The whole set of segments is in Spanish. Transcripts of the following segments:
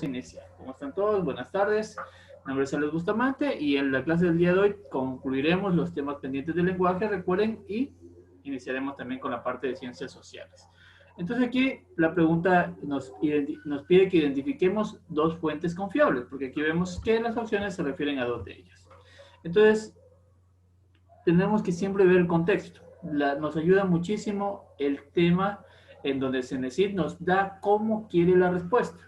a iniciar. ¿Cómo están todos? Buenas tardes. Mi nombre es Alex Bustamante y en la clase del día de hoy concluiremos los temas pendientes del lenguaje, recuerden, y iniciaremos también con la parte de ciencias sociales. Entonces aquí la pregunta nos pide que identifiquemos dos fuentes confiables, porque aquí vemos que las opciones se refieren a dos de ellas. Entonces, tenemos que siempre ver el contexto. Nos ayuda muchísimo el tema en donde Cenecit nos da cómo quiere la respuesta.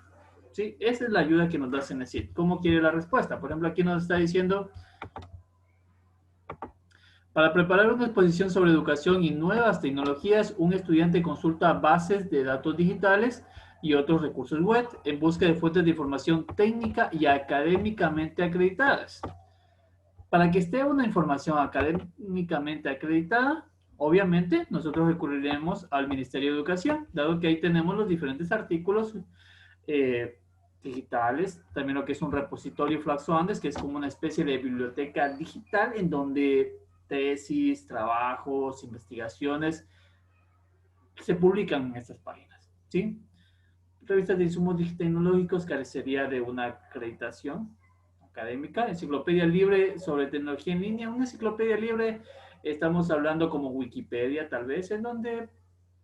¿Sí? Esa es la ayuda que nos da Cenecit. ¿Cómo quiere la respuesta? Por ejemplo, aquí nos está diciendo, para preparar una exposición sobre educación y nuevas tecnologías, un estudiante consulta bases de datos digitales y otros recursos web en busca de fuentes de información técnica y académicamente acreditadas. Para que esté una información académicamente acreditada, obviamente nosotros recurriremos al Ministerio de Educación, dado que ahí tenemos los diferentes artículos digitales, también lo que es un repositorio Flaxo-Andes, que es como una especie de biblioteca digital en donde tesis, trabajos, investigaciones se publican en estas páginas, ¿sí? Revistas de insumos tecnológicos carecería de una acreditación académica. Enciclopedia libre sobre tecnología en línea. Una enciclopedia libre, estamos hablando como Wikipedia tal vez, en donde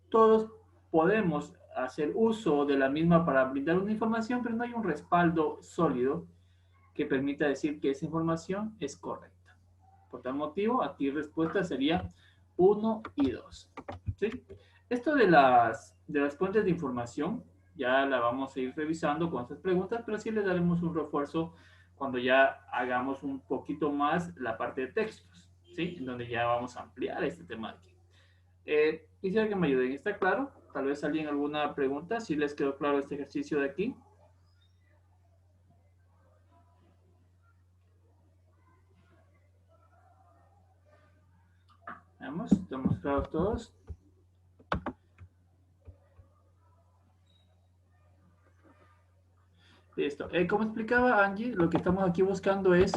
todos podemos hacer uso de la misma para brindar una información, pero no hay un respaldo sólido que permita decir que esa información es correcta. Por tal motivo, aquí respuesta sería 1 y 2. ¿Sí? Esto de las fuentes de información ya la vamos a ir revisando con estas preguntas, pero sí le daremos un refuerzo cuando ya hagamos un poquito más la parte de textos, ¿sí? En donde ya vamos a ampliar este tema de aquí. Quisiera que me ayuden. ¿Está claro? Tal vez alguien alguna pregunta, si les quedó claro este ejercicio de aquí. Veamos, ¿estamos claros todos? Listo. Como explicaba Angie, lo que estamos aquí buscando es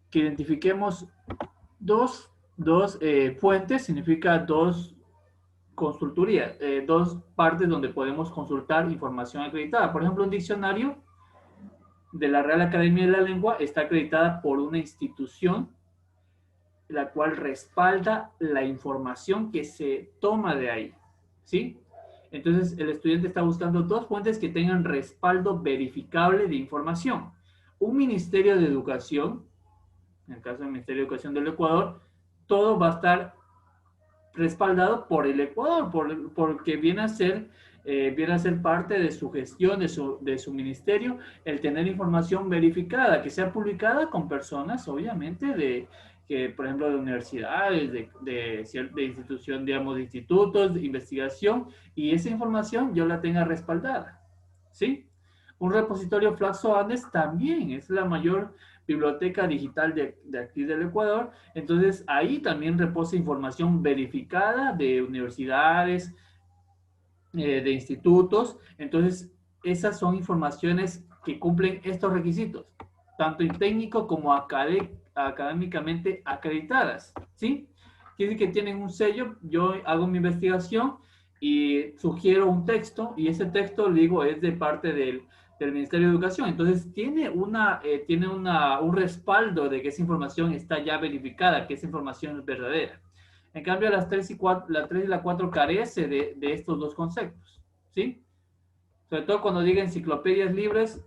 que identifiquemos dos fuentes, significa dos consultorías, dos partes donde podemos consultar información acreditada. Por ejemplo, un diccionario de la Real Academia de la Lengua está acreditada por una institución la cual respalda la información que se toma de ahí, ¿sí? Entonces, el estudiante está buscando dos fuentes que tengan respaldo verificable de información. Un Ministerio de Educación, en el caso del Ministerio de Educación del Ecuador, todo va a estar respaldado por el Ecuador, porque viene a ser parte de su gestión, de su ministerio, el tener información verificada, que sea publicada con personas, obviamente, que, por ejemplo, de universidades, de institución, digamos, de institutos, de investigación, y esa información yo la tenga respaldada, ¿sí? Un repositorio Flaxo-Andes también es la mayor biblioteca digital de aquí del Ecuador. Entonces, ahí también reposa información verificada de universidades, de institutos. Entonces, esas son informaciones que cumplen estos requisitos, tanto en técnico como académicamente acreditadas, ¿sí? Quiere decir que tienen un sello, yo hago mi investigación y sugiero un texto, y ese texto, digo, es de parte del Ministerio de Educación. Entonces, tiene un respaldo de que esa información está ya verificada, que esa información es verdadera. En cambio, las 3 y la 4 carece de estos dos conceptos, ¿sí? Sobre todo cuando diga enciclopedias libres,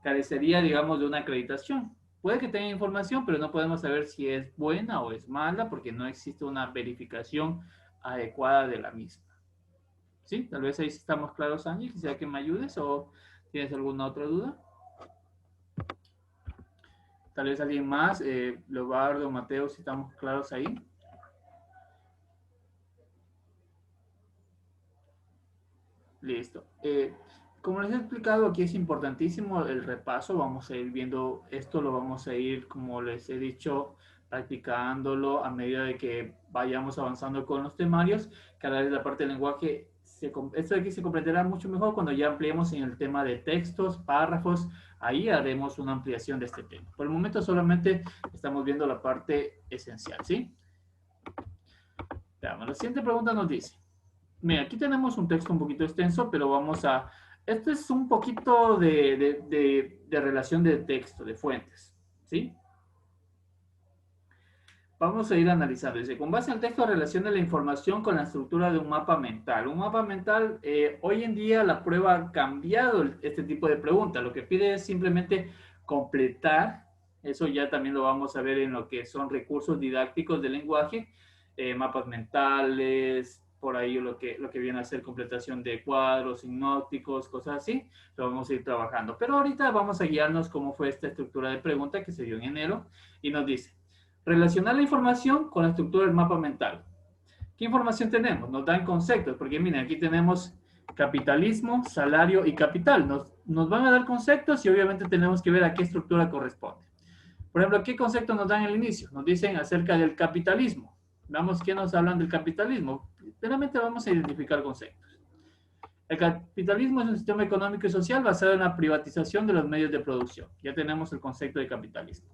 carecería, digamos, de una acreditación. Puede que tenga información, pero no podemos saber si es buena o es mala porque no existe una verificación adecuada de la misma. ¿Sí? Tal vez ahí estamos claros, Angie. Quisiera que me ayudes o tienes alguna otra duda. Tal vez alguien más, Leobardo, Mateo, si estamos claros ahí. Listo. Como les he explicado, aquí es importantísimo el repaso. Vamos a ir viendo esto, lo vamos a ir, como les he dicho, practicándolo a medida de que vayamos avanzando con los temarios. Cada vez la parte del lenguaje, esto de aquí se comprenderá mucho mejor cuando ya ampliemos en el tema de textos, párrafos. Ahí haremos una ampliación de este tema. Por el momento solamente estamos viendo la parte esencial, ¿sí? Veamos, la siguiente pregunta nos dice, mira, aquí tenemos un texto un poquito extenso, pero vamos a Esto es un poquito de relación de texto, de fuentes, ¿sí? Vamos a ir analizando. Dice, con base en el texto relaciona la información con la estructura de un mapa mental. Un mapa mental, hoy en día la prueba ha cambiado este tipo de preguntas. Lo que pide es simplemente completar, eso ya también lo vamos a ver en lo que son recursos didácticos del lenguaje, mapas mentales, por ahí lo que viene a ser completación de cuadros, sinópticos, cosas así, lo vamos a ir trabajando. Pero ahorita vamos a guiarnos cómo fue esta estructura de pregunta que se dio en enero y nos dice, relacionar la información con la estructura del mapa mental. ¿Qué información tenemos? Nos dan conceptos, porque miren, aquí tenemos capitalismo, salario y capital. Nos van a dar conceptos y obviamente tenemos que ver a qué estructura corresponde. Por ejemplo, ¿qué conceptos nos dan al inicio? Nos dicen acerca del capitalismo. Veamos qué nos hablan del capitalismo. Primeramente vamos a identificar conceptos. El capitalismo es un sistema económico y social basado en la privatización de los medios de producción. Ya tenemos el concepto de capitalismo.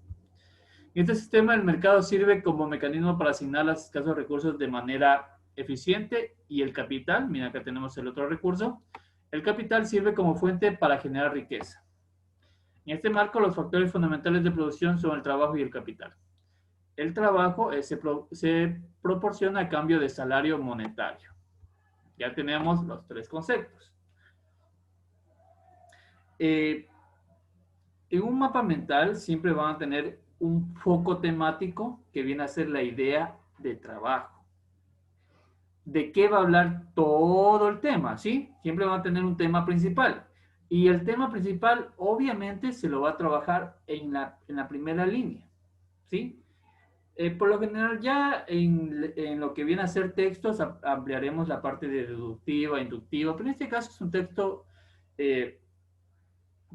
En este sistema, el mercado sirve como mecanismo para asignar los escasos recursos de manera eficiente y el capital, mira acá tenemos el otro recurso, el capital sirve como fuente para generar riqueza. En este marco, los factores fundamentales de producción son el trabajo y el capital. El trabajo se proporciona a cambio de salario monetario. Ya tenemos los tres conceptos. En un mapa mental siempre van a tener un foco temático que viene a ser la idea de trabajo. ¿De qué va a hablar todo el tema? ¿Sí? Siempre van a tener un tema principal. Y el tema principal, obviamente, se lo va a trabajar en la primera línea. ¿Sí? Por lo general, ya en lo que viene a ser textos, ampliaremos la parte de deductiva, inductiva, pero en este caso es un texto,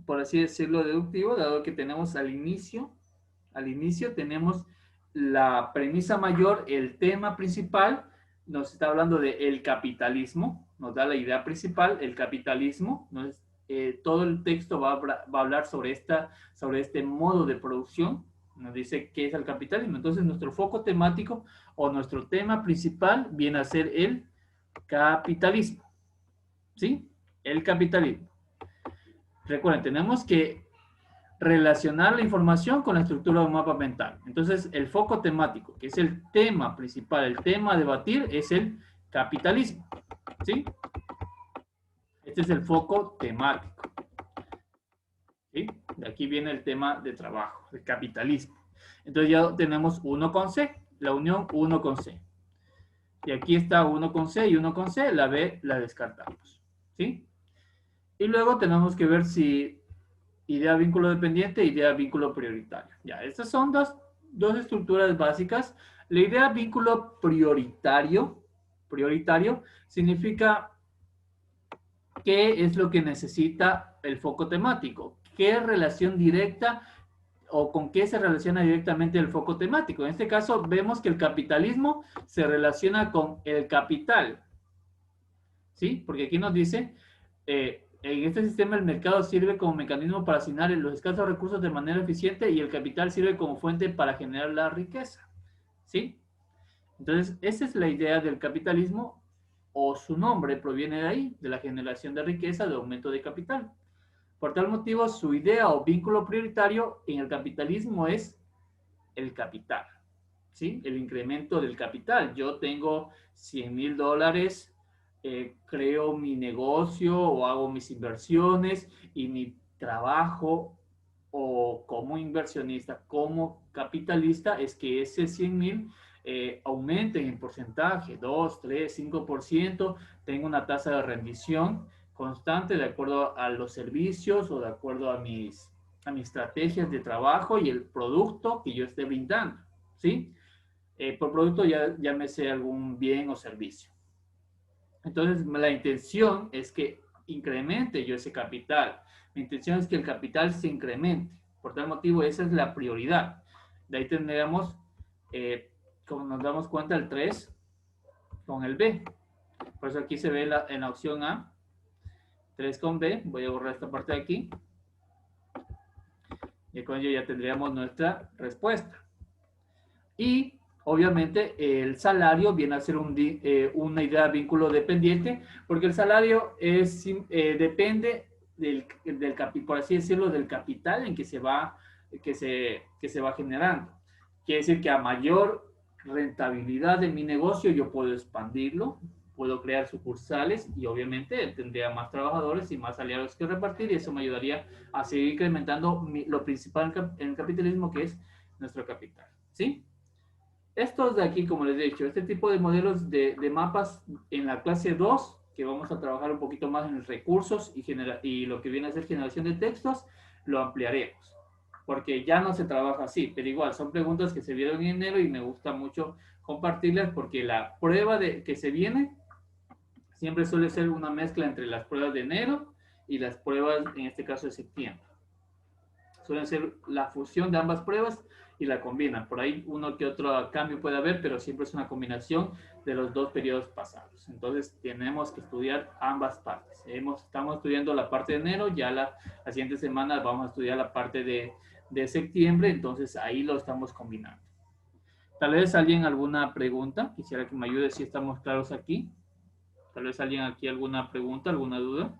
por así decirlo, deductivo, dado que tenemos al inicio tenemos la premisa mayor, el tema principal, nos está hablando de el capitalismo, nos da la idea principal, el capitalismo, ¿no? Todo el texto va a hablar sobre este modo de producción, nos dice qué es el capitalismo. Entonces, nuestro foco temático o nuestro tema principal viene a ser el capitalismo, ¿sí? El capitalismo. Recuerden, tenemos que relacionar la información con la estructura de un mapa mental. Entonces, el foco temático, que es el tema principal, el tema a debatir, es el capitalismo, ¿sí? Este es el foco temático, ¿sí? De aquí viene el tema de trabajo, el capitalismo. Entonces ya tenemos 1 con C, la unión 1 con C. Y aquí está 1 con C y 1 con C, la B la descartamos, ¿sí? Y luego tenemos que ver si idea vínculo dependiente, idea vínculo prioritario. Ya, estas son dos estructuras básicas. La idea vínculo prioritario significa qué es lo que necesita el foco temático, qué relación directa o con qué se relaciona directamente el foco temático. En este caso vemos que el capitalismo se relaciona con el capital, ¿sí? Porque aquí nos dice, en este sistema el mercado sirve como mecanismo para asignar los escasos recursos de manera eficiente y el capital sirve como fuente para generar la riqueza, ¿sí? Entonces, esa es la idea del capitalismo, o su nombre proviene de ahí, de la generación de riqueza, de aumento de capital. Por tal motivo, su idea o vínculo prioritario en el capitalismo es el capital, ¿sí? El incremento del capital. Yo tengo $100,000, creo mi negocio o hago mis inversiones y mi trabajo o como inversionista, como capitalista, es que ese 100,000 aumenten en porcentaje, 2, 3, 5%, tengo una tasa de rendición constante de acuerdo a los servicios o de acuerdo a mis estrategias de trabajo y el producto que yo esté brindando, ¿sí? Por producto ya llámese algún bien o servicio. Entonces, la intención es que incremente yo ese capital. Mi intención es que el capital se incremente. Por tal motivo, esa es la prioridad. De ahí tendríamos, como nos damos cuenta, el 3 con el B. Por eso aquí se ve en la opción A, 3 con B. Voy a borrar esta parte de aquí. Y con ello ya tendríamos nuestra respuesta. Y Obviamente, el salario viene a ser una idea de vínculo dependiente, porque el salario depende por así decirlo, del capital en que se va generando. Quiere decir que a mayor rentabilidad de mi negocio, yo puedo expandirlo, puedo crear sucursales y obviamente tendría más trabajadores y más aliados que repartir y eso me ayudaría a seguir incrementando lo principal en el capitalismo, que es nuestro capital. ¿Sí? Estos de aquí, como les he dicho, este tipo de modelos de mapas en la clase 2, que vamos a trabajar un poquito más en recursos y lo que viene a ser generación de textos, lo ampliaremos. Porque ya no se trabaja así, pero igual son preguntas que se vieron en enero y me gusta mucho compartirlas porque la prueba que se viene siempre suele ser una mezcla entre las pruebas de enero y las pruebas, en este caso, de septiembre. Suelen ser la fusión de ambas pruebas y la combinan. Por ahí uno que otro cambio puede haber, pero siempre es una combinación de los dos periodos pasados. Entonces tenemos que estudiar ambas partes. Estamos estudiando la parte de enero, ya la siguiente semana vamos a estudiar la parte de septiembre, entonces ahí lo estamos combinando. Tal vez alguien alguna pregunta, quisiera que me ayude si estamos claros aquí. Tal vez alguien aquí alguna pregunta, alguna duda.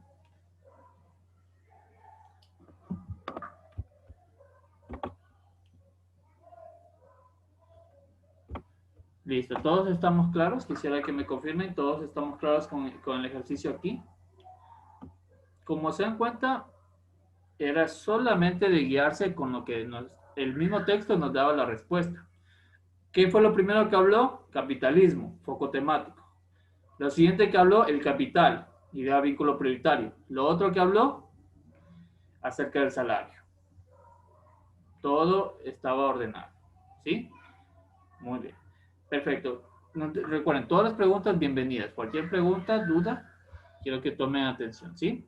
Listo, todos estamos claros. Quisiera que me confirmen, todos estamos claros con el ejercicio aquí. Como se dan cuenta, era solamente de guiarse con lo que el mismo texto nos daba la respuesta. ¿Qué fue lo primero que habló? Capitalismo, foco temático. Lo siguiente que habló, el capital, idea vínculo prioritario. Lo otro que habló, acerca del salario. Todo estaba ordenado. ¿Sí? Muy bien. Perfecto. Recuerden, todas las preguntas bienvenidas. Cualquier pregunta, duda, quiero que tomen atención, ¿sí?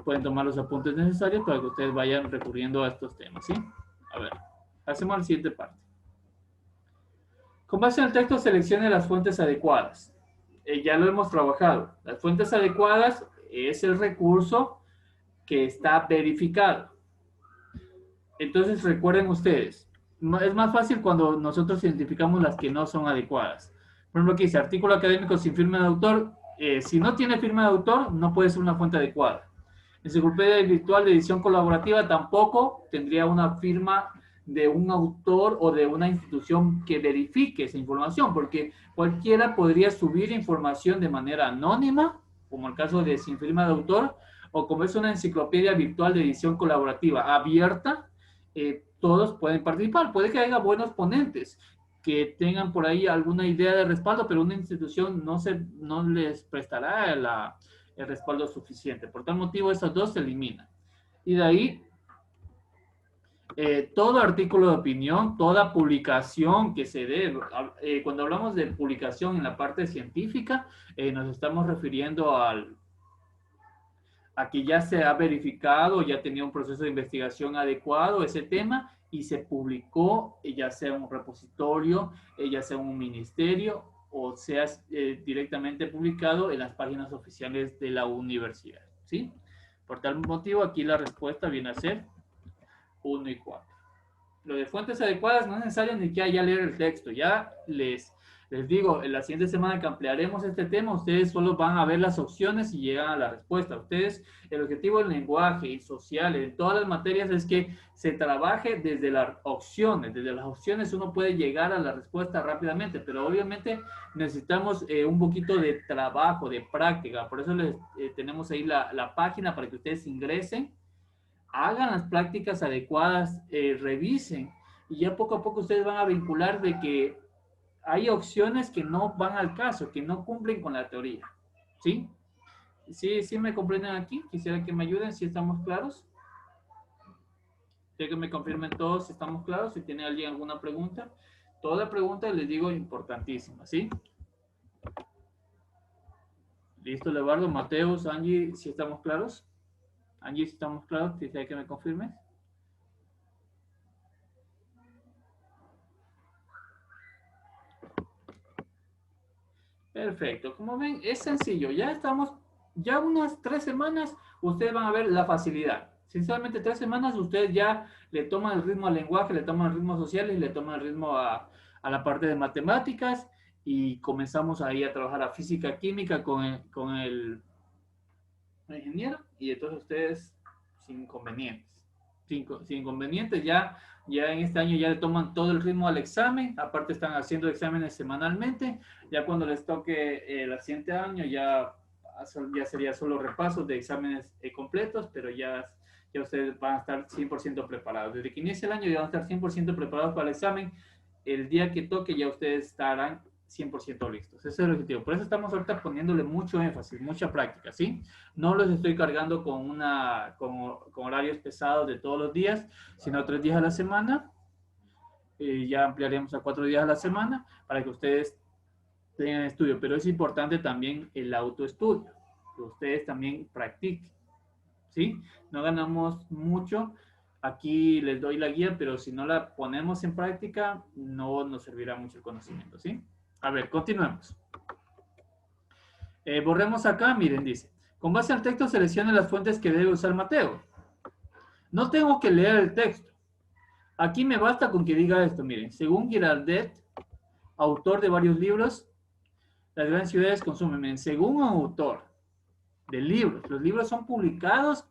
Pueden tomar los apuntes necesarios para que ustedes vayan recurriendo a estos temas, ¿sí? A ver, hacemos la siguiente parte. Con base en el texto, seleccione las fuentes adecuadas. Ya lo hemos trabajado. Las fuentes adecuadas es el recurso que está verificado. Entonces, recuerden ustedes, es más fácil cuando nosotros identificamos las que no son adecuadas. Por ejemplo, aquí dice artículo académico sin firma de autor. Si no tiene firma de autor, no puede ser una fuente adecuada. Enciclopedia virtual de edición colaborativa tampoco tendría una firma de un autor o de una institución que verifique esa información, porque cualquiera podría subir información de manera anónima, como el caso de sin firma de autor, o como es una enciclopedia virtual de edición colaborativa abierta, todos pueden participar. Puede que haya buenos ponentes que tengan por ahí alguna idea de respaldo, pero una institución no les prestará el respaldo suficiente. Por tal motivo, esas dos se eliminan. Y de ahí, todo artículo de opinión, toda publicación que se dé, cuando hablamos de publicación en la parte científica, nos estamos refiriendo a que ya se ha verificado, ya tenía un proceso de investigación adecuado ese tema y se publicó, ya sea un repositorio, ya sea un ministerio o sea directamente publicado en las páginas oficiales de la universidad, ¿sí? Por tal motivo, aquí la respuesta viene a ser 1 y 4. Lo de fuentes adecuadas no es necesario ni que haya leer el texto, ya les digo, en la siguiente semana que ampliaremos este tema, ustedes solo van a ver las opciones y llegan a la respuesta. Ustedes, el objetivo del lenguaje y social en todas las materias es que se trabaje desde las opciones. Desde las opciones uno puede llegar a la respuesta rápidamente, pero obviamente necesitamos un poquito de trabajo, de práctica. Por eso tenemos ahí la página para que ustedes ingresen, hagan las prácticas adecuadas, revisen y ya poco a poco ustedes van a vincular de que hay opciones que no van al caso, que no cumplen con la teoría. ¿Sí? ¿Sí me comprenden aquí? Quisiera que me ayuden si estamos claros. Quiero que me confirmen todos si estamos claros, si tiene alguien alguna pregunta. Toda pregunta les digo importantísima, ¿sí? Listo, Leonardo, Mateus, Angie, si estamos claros. Angie, si estamos claros, quisiera que me confirmes. Perfecto. Como ven, es sencillo. Ya unas 3 semanas, ustedes van a ver la facilidad. Sinceramente, 3 semanas ustedes ya le toman el ritmo al lenguaje, le toman el ritmo social y le toman el ritmo a la parte de matemáticas y comenzamos ahí a trabajar a física, química con el ingeniero y entonces ustedes sin inconvenientes. Sin inconvenientes, ya en este año ya le toman todo el ritmo al examen, aparte están haciendo exámenes semanalmente, ya cuando les toque el siguiente año ya sería solo repasos de exámenes completos, pero ya ustedes van a estar 100% preparados. Desde que inicie el año ya van a estar 100% preparados para el examen. El día que toque ya ustedes estarán 100% listos. Ese es el objetivo. Por eso estamos ahorita poniéndole mucho énfasis, mucha práctica, ¿sí? No los estoy cargando con horarios pesados de todos los días, sino 3 días a la semana. Ya ampliaremos a 4 días a la semana para que ustedes tengan estudio. Pero es importante también el autoestudio, que ustedes también practiquen, ¿sí? No ganamos mucho. Aquí les doy la guía, pero si no la ponemos en práctica, no nos servirá mucho el conocimiento, ¿sí? A ver, continuemos. Borremos acá, miren, dice. Con base al texto, seleccione las fuentes que debe usar Mateo. No tengo que leer el texto. Aquí me basta con que diga esto, miren. Según Girardet, autor de varios libros, las grandes ciudades consumen. Miren, según un autor de libros, los libros son publicados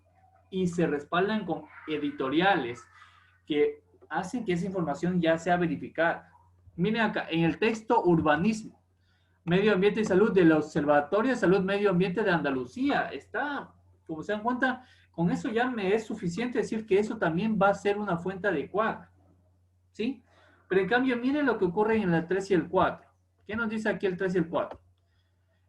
y se respaldan con editoriales que hacen que esa información ya sea verificada. Miren acá, en el texto urbanismo, medio ambiente y salud del Observatorio de Salud Medio Ambiente de Andalucía, está, como se dan cuenta, con eso ya me es suficiente decir que eso también va a ser una fuente adecuada, ¿sí? Pero en cambio, miren lo que ocurre en el 3 y el 4. ¿Qué nos dice aquí el 3 y el 4?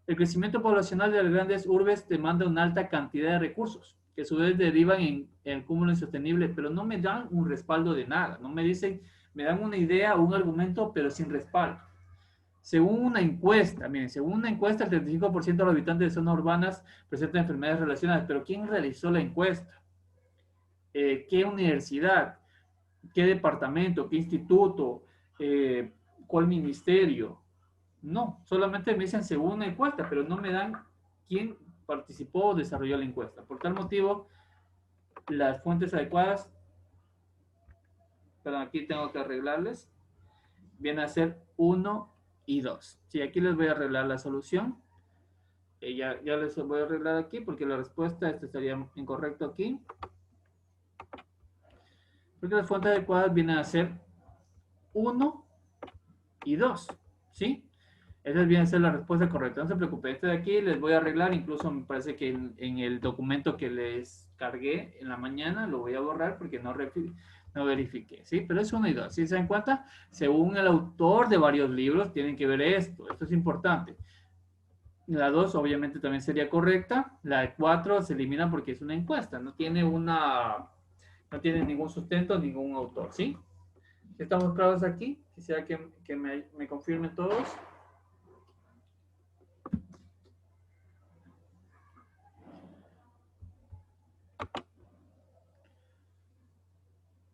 El crecimiento poblacional de las grandes urbes demanda una alta cantidad de recursos, que a su vez derivan en el cúmulo insostenible, pero no me dan un respaldo de nada, no me dicen, me dan una idea, un argumento, pero sin respaldo. Según una encuesta, miren, según una encuesta, el 35% de los habitantes de zonas urbanas presentan enfermedades relacionadas, pero ¿quién realizó la encuesta? ¿Qué universidad? ¿Qué departamento? ¿Qué instituto? ¿Cuál ministerio? No, solamente me dicen según una encuesta, pero no me dan quién participó o desarrolló la encuesta. Por tal motivo, las fuentes adecuadas, perdón, aquí tengo que arreglarles, vienen a ser 1 y 2. Sí, aquí les voy a arreglar la solución. Ya les voy a arreglar aquí porque la respuesta estaría incorrecto aquí. Porque las fuentes adecuadas vienen a ser 1 y 2, ¿sí? Esa viene a ser la respuesta correcta. No se preocupen, este de aquí les voy a arreglar. Incluso me parece que en el documento que les cargué en la mañana lo voy a borrar porque no verifiqué, ¿sí? Pero es 1 y 2. ¿Sí se dan cuenta? Según el autor de varios libros, tienen que ver esto. Esto es importante. La 2 obviamente también sería correcta. La 4 se elimina porque es una encuesta. No tiene ningún sustento, ningún autor, ¿sí? ¿Estamos claros aquí? Quisiera que me confirmen todos.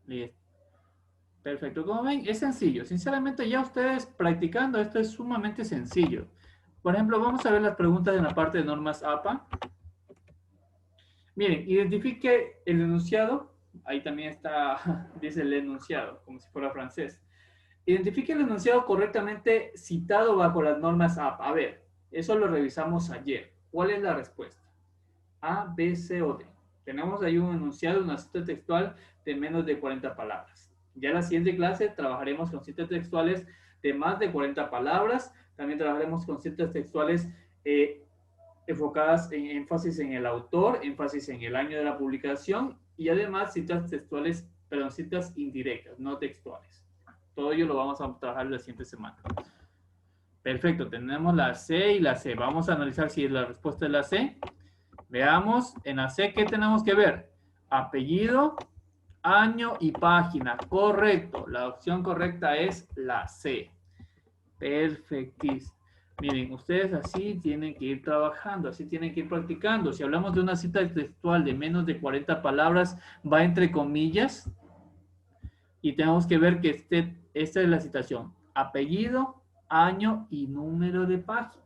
Listo. Perfecto. Como ven, es sencillo. Sinceramente, ya ustedes practicando esto es sumamente sencillo. Por ejemplo, vamos a ver las preguntas en la parte de normas APA. Miren, identifique el enunciado. Ahí también está, dice el enunciado, como si fuera francés. Identifique el enunciado correctamente citado bajo las normas APA. A ver, eso lo revisamos ayer. ¿Cuál es la respuesta? A, B, C o D. Tenemos ahí un enunciado, una cita textual de menos de 40 palabras. Ya en la siguiente clase trabajaremos con citas textuales de más de 40 palabras. También trabajaremos con citas textuales enfocadas en énfasis en el autor, énfasis en el año de la publicación y además citas textuales, perdón, citas indirectas, no textuales. Todo ello lo vamos a trabajar la siguiente semana. Perfecto, tenemos la C y la C. Vamos a analizar si la respuesta es la C. Veamos, en la C, ¿qué tenemos que ver? Apellido, año y página. Correcto. La opción correcta es la C. Perfectísimo. Miren, ustedes así tienen que ir trabajando, así tienen que ir practicando. Si hablamos de una cita textual de menos de 40 palabras, va entre comillas. Y tenemos que ver que esta es la citación. Apellido, año y número de página.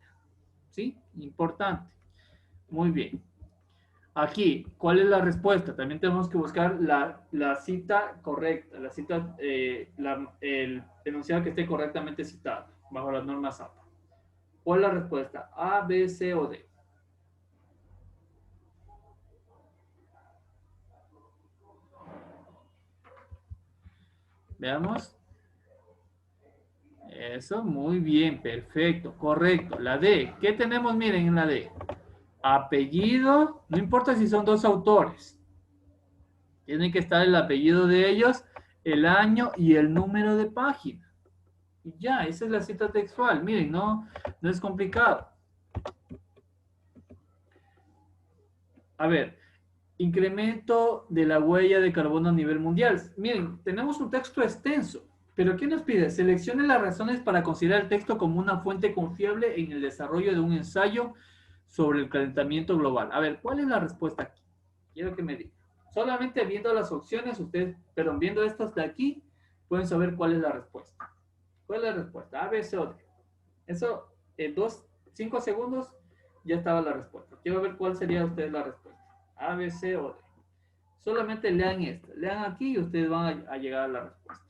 ¿Sí? Importante. Muy bien. Aquí, ¿cuál es la respuesta? También tenemos que buscar la cita correcta, la cita, el enunciado que esté correctamente citado, bajo las normas APA. ¿Cuál es la respuesta? A, B, C o D. Veamos. Eso, muy bien, perfecto, correcto. La D, ¿qué tenemos? Miren en la D. Apellido, no importa si son dos autores. Tiene que estar el apellido de ellos, el año y el número de página. Y ya, esa es la cita textual. Miren, no es complicado. A ver, incremento de la huella de carbono a nivel mundial. Miren, tenemos un texto extenso, pero ¿qué nos pide? Seleccione las razones para considerar el texto como una fuente confiable en el desarrollo de un ensayo sobre el calentamiento global. A ver, ¿cuál es la respuesta aquí? Quiero que me digan. Solamente viendo las opciones, ustedes, pero viendo estas de aquí, pueden saber cuál es la respuesta. ¿Cuál es la respuesta? A, B, C o D. Eso, en 5 segundos, ya estaba la respuesta. Quiero ver cuál sería ustedes la respuesta. A, B, C o D. Solamente lean esto. Lean aquí y ustedes van a llegar a la respuesta.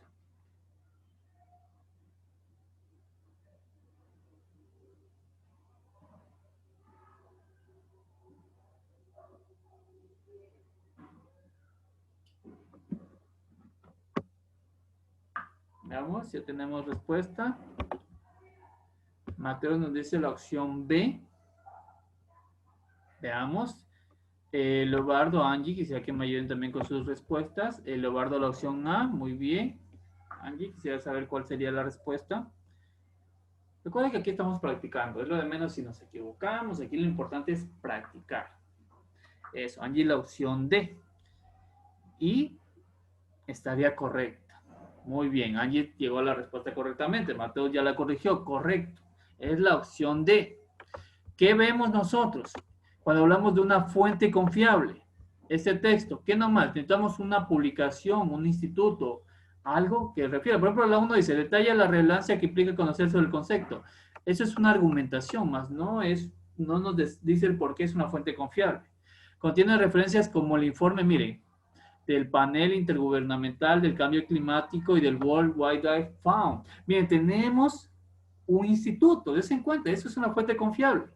Veamos, ya tenemos respuesta. Mateo nos dice la opción B. Veamos. Lobardo, Angie, quisiera que me ayuden también con sus respuestas. Lobardo, la opción A, muy bien. Angie, quisiera saber cuál sería la respuesta. Recuerden que aquí estamos practicando, es lo de menos si nos equivocamos, aquí lo importante es practicar. Eso, Angie, la opción D. Y estaría correcta. Muy bien, Angie llegó a la respuesta correctamente. Mateo ya la corrigió, correcto. Es la opción D. ¿Qué vemos nosotros cuando hablamos de una fuente confiable? Este texto, ¿qué nomás? Necesitamos una publicación, un instituto, algo que refiera. Por ejemplo, la 1 dice, detalla la relevancia que implica conocer sobre el concepto. Eso es una argumentación, más no nos dice el por qué es una fuente confiable. Contiene referencias como el informe, miren, del panel intergubernamental del cambio climático y del World Wildlife Fund. Miren, tenemos un instituto, des en cuenta, eso es una fuente confiable.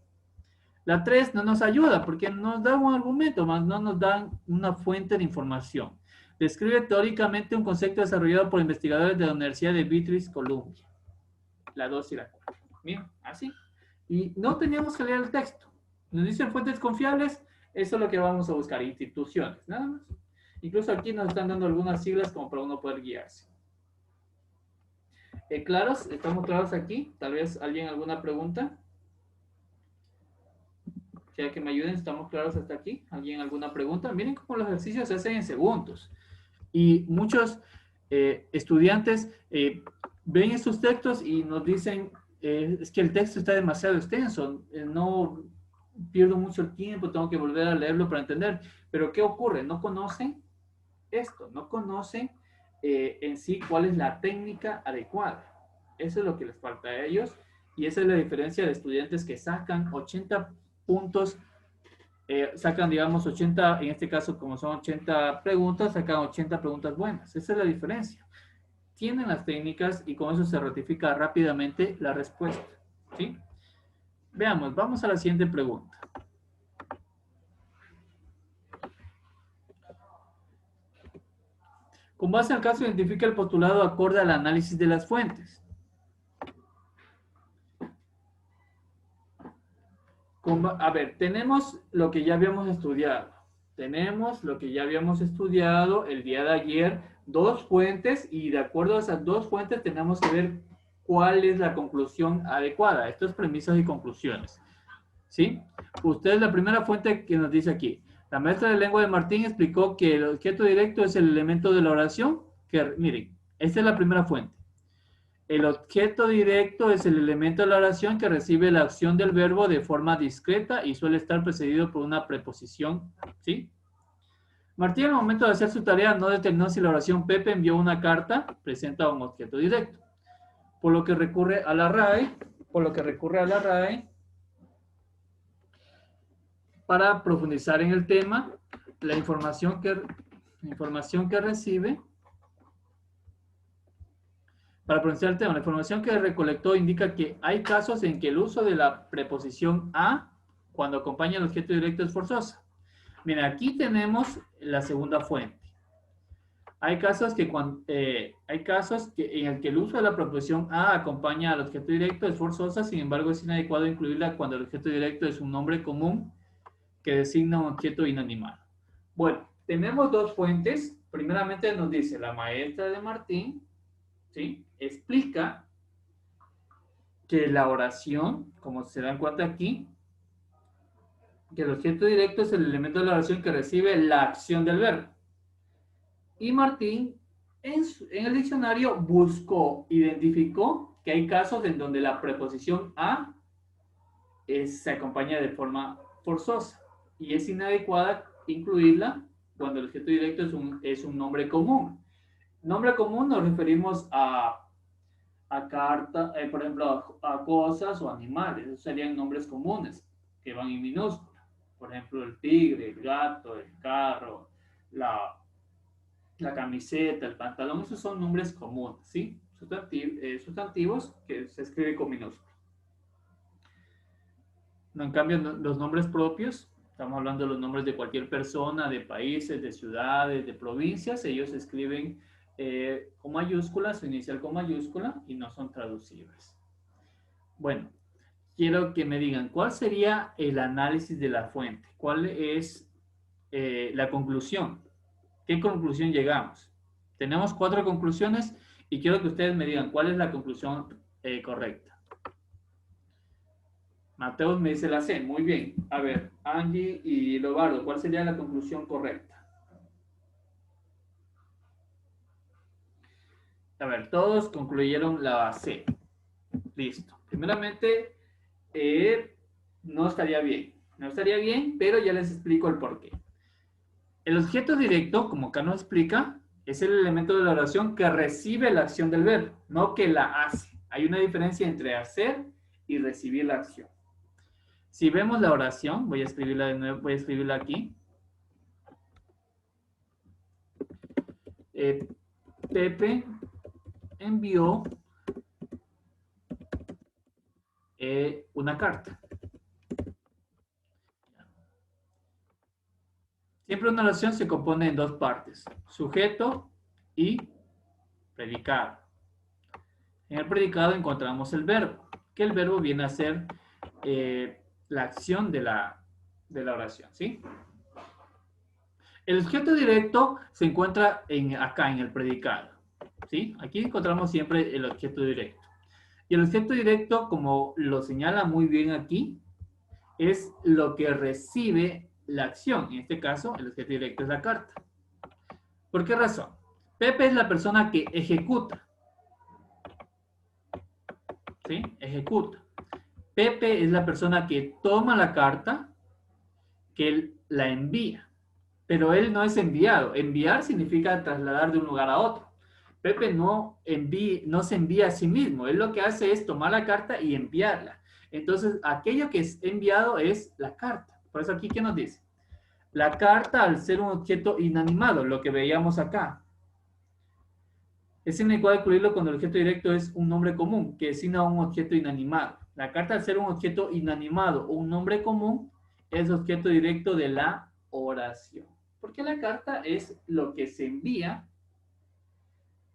La 3 no nos ayuda porque nos da un argumento, más no nos dan una fuente de información. Describe teóricamente un concepto desarrollado por investigadores de la Universidad de British Columbia. La 2 y la 4. Bien, así. Y no teníamos que leer el texto. Nos dicen fuentes confiables, eso es lo que vamos a buscar, instituciones, nada más. Incluso aquí nos están dando algunas siglas como para uno poder guiarse. ¿Claros? ¿Estamos claros aquí? Tal vez alguien alguna pregunta. Quiero que me ayuden, ¿estamos claros hasta aquí? ¿Alguien alguna pregunta? Miren cómo los ejercicios se hacen en segundos. Y muchos estudiantes ven estos textos y nos dicen, es que el texto está demasiado extenso, no pierdo mucho el tiempo, tengo que volver a leerlo para entender. Pero ¿qué ocurre? No conocen esto, no conocen en sí cuál es la técnica adecuada. Eso es lo que les falta a ellos y esa es la diferencia de estudiantes que sacan 80 puntos, sacan digamos 80, en este caso como son 80 preguntas, sacan 80 preguntas buenas. Esa es la diferencia. Tienen las técnicas y con eso se ratifica rápidamente la respuesta. ¿Sí? Veamos, vamos a la siguiente pregunta. Con base al caso, identifica el postulado acorde al análisis de las fuentes. A ver, tenemos lo que ya habíamos estudiado. Tenemos lo que ya habíamos estudiado el día de ayer, dos fuentes, y de acuerdo a esas dos fuentes tenemos que ver cuál es la conclusión adecuada. Esto es premisas y conclusiones. ¿Sí? Usted es la primera fuente que nos dice aquí. La maestra de lengua de Martín explicó que el objeto directo es el elemento de la oración. Que, miren, esta es la primera fuente. El objeto directo es el elemento de la oración que recibe la acción del verbo de forma discreta y suele estar precedido por una preposición. ¿Sí? Martín, al momento de hacer su tarea, no determinó si la oración Pepe envió una carta, presenta un objeto directo. Por lo que recurre a la RAE, para profundizar en el tema, la información que recibe, para profundizar el tema, la información que recolectó indica que hay casos en que el uso de la preposición a cuando acompaña al objeto directo es forzosa. Mira, aquí tenemos la segunda fuente. Hay casos en el que el uso de la preposición a acompaña al objeto directo es forzosa, sin embargo es inadecuado incluirla cuando el objeto directo es un nombre común que designa un objeto inanimado. Bueno, tenemos dos fuentes. Primeramente nos dice la maestra de Martín, ¿sí? Explica que la oración, como se dan cuenta aquí, que el objeto directo es el elemento de la oración que recibe la acción del verbo. Y Martín, en el diccionario, identificó que hay casos en donde la preposición a se acompaña de forma forzosa y es inadecuada incluirla cuando el objeto directo es un nombre común. Nombre común nos referimos a carta, por ejemplo, a cosas o animales. Esos serían nombres comunes que van en minúscula. Por ejemplo, el tigre, el gato, el carro, la camiseta, el pantalón. Esos son nombres comunes, ¿sí? Sustantivos que se escribe con minúscula. No, en cambio, los nombres propios, estamos hablando de los nombres de cualquier persona, de países, de ciudades, de provincias, ellos se escriben con mayúsculas, su inicial con mayúscula y no son traducibles. Bueno, quiero que me digan, ¿cuál sería el análisis de la fuente? ¿Cuál es la conclusión? ¿Qué conclusión llegamos? Tenemos 4 conclusiones y quiero que ustedes me digan cuál es la conclusión correcta. Mateus me dice la C, muy bien. A ver, Angie y Lobardo, ¿cuál sería la conclusión correcta? A ver, todos concluyeron la C. Listo. Primeramente, no estaría bien. No estaría bien, pero ya les explico el porqué. El objeto directo, como acá nos explica, es el elemento de la oración que recibe la acción del verbo, no que la hace. Hay una diferencia entre hacer y recibir la acción. Si vemos la oración, voy a escribirla de nuevo, voy a escribirla aquí. Pepe envió una carta. Siempre una oración se compone en 2 partes, sujeto y predicado. En el predicado encontramos el verbo, que el verbo viene a ser la acción de la oración, ¿sí? El sujeto directo se encuentra acá en el predicado, ¿sí? Aquí encontramos siempre el objeto directo. Y el objeto directo, como lo señala muy bien aquí, es lo que recibe la acción. En este caso, el objeto directo es la carta. ¿Por qué razón? Pepe es la persona que ejecuta. ¿Sí? Ejecuta. Pepe es la persona que toma la carta, que él la envía. Pero él no es enviado. Enviar significa trasladar de un lugar a otro. Pepe no se envía a sí mismo. Él lo que hace es tomar la carta y enviarla. Entonces, aquello que es enviado es la carta. Por eso aquí, ¿qué nos dice? La carta, al ser un objeto inanimado, lo que veíamos acá, es inadecuado incluirlo cuando el objeto directo es un nombre común, que designa un objeto inanimado. La carta, al ser un objeto inanimado o un nombre común, es objeto directo de la oración. Porque la carta es lo que se envía.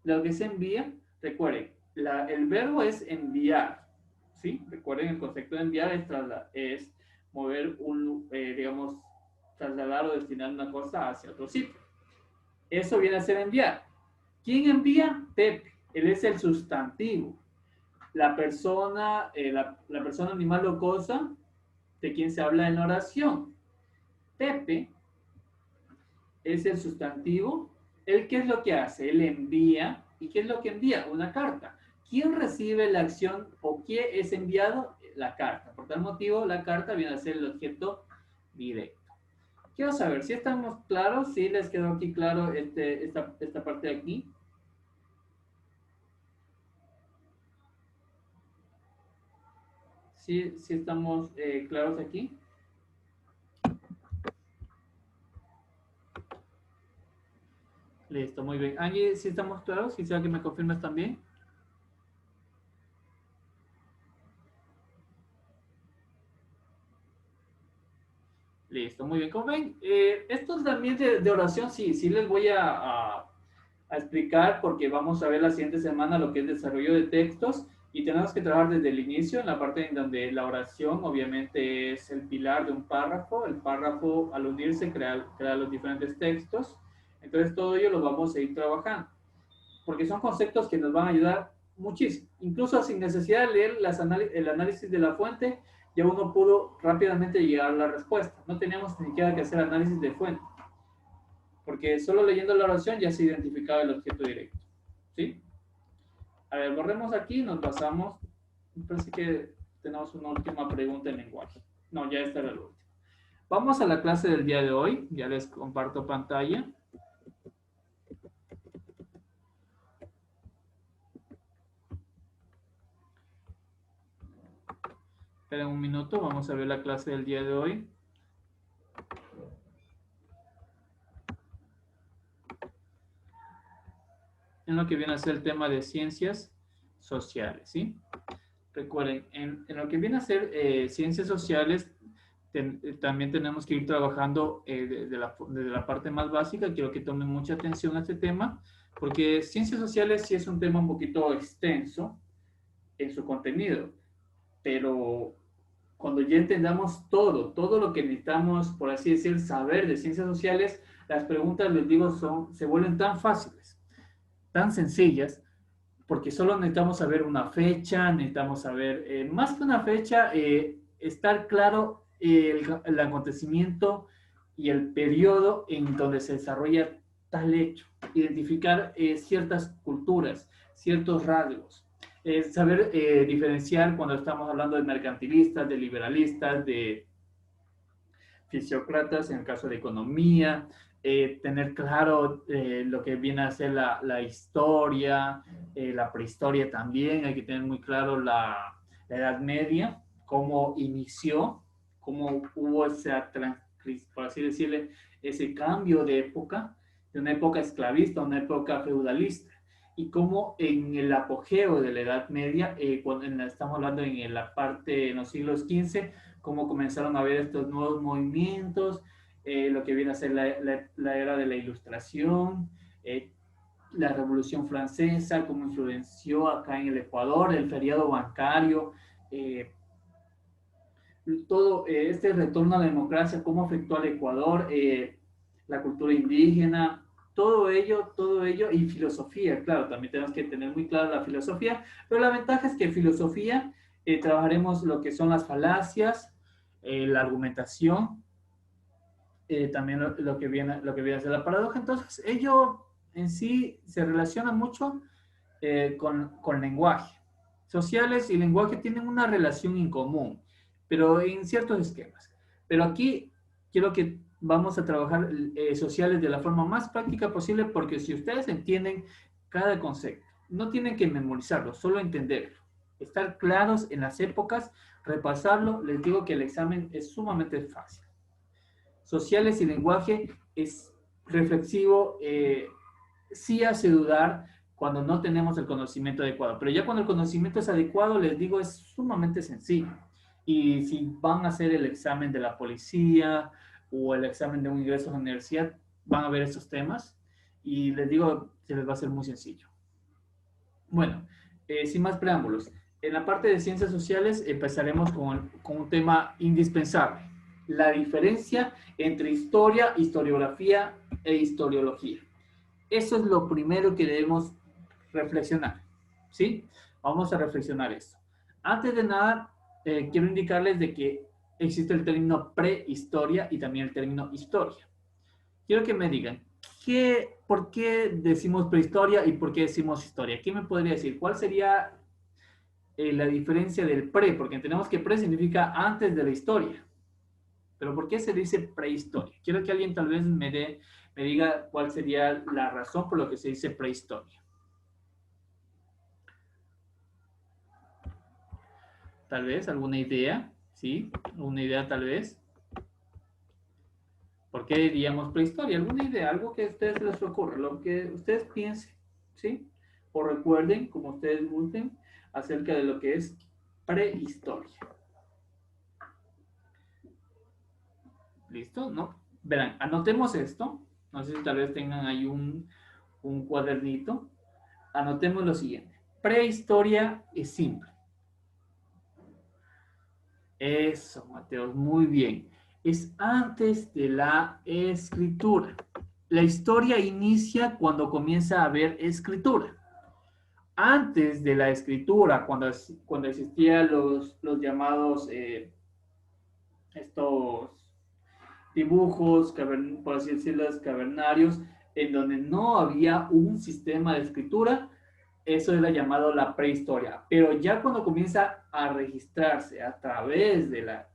Lo que se envía, recuerden, el verbo es enviar. ¿Sí? Recuerden, el concepto de enviar es mover digamos, trasladar o destinar una cosa hacia otro sitio. Eso viene a ser enviar. ¿Quién envía? Pepe. Él es el sustantivo. La persona, la persona, animal o cosa de quien se habla en la oración. Pepe es el sustantivo. ¿Él qué es lo que hace? Él envía. ¿Y qué es lo que envía? Una carta. ¿Quién recibe la acción o quién es enviado? La carta. Por tal motivo, la carta viene a ser el objeto directo. Quiero saber si estamos claros, si les quedó aquí claro esta parte de aquí. Si estamos claros aquí. Listo, muy bien. Angie, ¿sí estamos claros? Quisiera que me confirmes también. Listo, muy bien. Como ven, estos también de oración sí les voy a explicar porque vamos a ver la siguiente semana lo que es desarrollo de textos y tenemos que trabajar desde el inicio en la parte en donde la oración obviamente es el pilar de un párrafo. El párrafo al unirse crea los diferentes textos. Entonces todo ello lo vamos a ir trabajando porque son conceptos que nos van a ayudar muchísimo. Incluso sin necesidad de leer el análisis de la fuente, ya uno pudo rápidamente llegar a la respuesta. No teníamos ni siquiera que hacer análisis de fuente, porque solo leyendo la oración ya se identificaba el objeto directo. ¿Sí? A ver, borremos aquí, nos pasamos. Me parece que tenemos una última pregunta en lenguaje. No, ya esta era la última. Vamos a la clase del día de hoy. Ya les comparto pantalla. Esperen un minuto, vamos a ver la clase del día de hoy. En lo que viene a ser el tema de ciencias sociales, ¿sí? Recuerden, en lo que viene a ser ciencias sociales, también tenemos que ir trabajando desde la parte más básica. Quiero que tomen mucha atención a este tema, porque ciencias sociales sí es un tema un poquito extenso en su contenido, pero cuando ya entendamos todo lo que necesitamos, por así decir, saber de ciencias sociales, las preguntas, les digo, se vuelven tan fáciles, tan sencillas, porque solo necesitamos saber una fecha, necesitamos saber, más que una fecha, estar claro el acontecimiento y el periodo en donde se desarrolla tal hecho, identificar ciertas culturas, ciertos rasgos, saber diferenciar cuando estamos hablando de mercantilistas, de liberalistas, de fisiócratas en el caso de economía, tener claro lo que viene a ser la historia, la prehistoria también, hay que tener muy claro la Edad Media, cómo inició, cómo hubo esa, por así decirle, ese cambio de época, de una época esclavista a una época feudalista, y cómo en el apogeo de la Edad Media, cuando estamos hablando en la parte, en los siglos XV, cómo comenzaron a ver estos nuevos movimientos, lo que viene a ser la era de la Ilustración, la Revolución Francesa, cómo influenció acá en el Ecuador, el feriado bancario, eh, todo este retorno a la democracia, cómo afectó al Ecuador, la cultura indígena, todo ello, y filosofía, claro, también tenemos que tener muy clara la filosofía, pero la ventaja es que filosofía trabajaremos lo que son las falacias, la argumentación, también lo que viene a ser la paradoja. Entonces, ello en sí se relaciona mucho con lenguaje. Sociales y lenguaje tienen una relación en común, pero en ciertos esquemas. Pero aquí quiero que vamos a trabajar sociales de la forma más práctica posible, porque si ustedes entienden cada concepto, no tienen que memorizarlo, solo entenderlo. Estar claros en las épocas, repasarlo, les digo que el examen es sumamente fácil. Sociales y lenguaje es reflexivo, sí hace dudar cuando no tenemos el conocimiento adecuado, pero ya cuando el conocimiento es adecuado, les digo, es sumamente sencillo. Y si van a hacer el examen de la policía o el examen de un ingreso a la universidad, van a ver estos temas y les digo, se les va a hacer muy sencillo. Bueno, sin más preámbulos, en la parte de ciencias sociales empezaremos con un tema indispensable, la diferencia entre historia, historiografía e historiología. Eso es lo primero que debemos reflexionar, ¿sí? Vamos a reflexionar esto. Antes de nada, quiero indicarles de que existe el término prehistoria y también el término historia. Quiero que me digan, ¿por qué decimos prehistoria y por qué decimos historia? ¿Qué me podría decir? ¿Cuál sería la diferencia del pre? Porque entendemos que pre significa antes de la historia. Pero ¿por qué se dice prehistoria? Quiero que alguien tal vez me diga cuál sería la razón por lo que se dice prehistoria. Tal vez, alguna idea, ¿sí? ¿Alguna idea tal vez? ¿Por qué diríamos prehistoria? ¿Alguna idea? Algo que a ustedes les ocurra, lo que ustedes piensen, ¿sí? O recuerden, como ustedes gusten, acerca de lo que es prehistoria. ¿Listo? ¿No? Verán, anotemos esto. No sé si tal vez tengan ahí un cuadernito. Anotemos lo siguiente. Prehistoria es simple. Eso, Mateo, muy bien. Es antes de la escritura. La historia inicia cuando comienza a haber escritura. Antes de la escritura, cuando existían los llamados estos dibujos, por así decirlo, cavernarios, en donde no había un sistema de escritura, eso era llamado la prehistoria. Pero ya cuando comienza a registrarse a través de la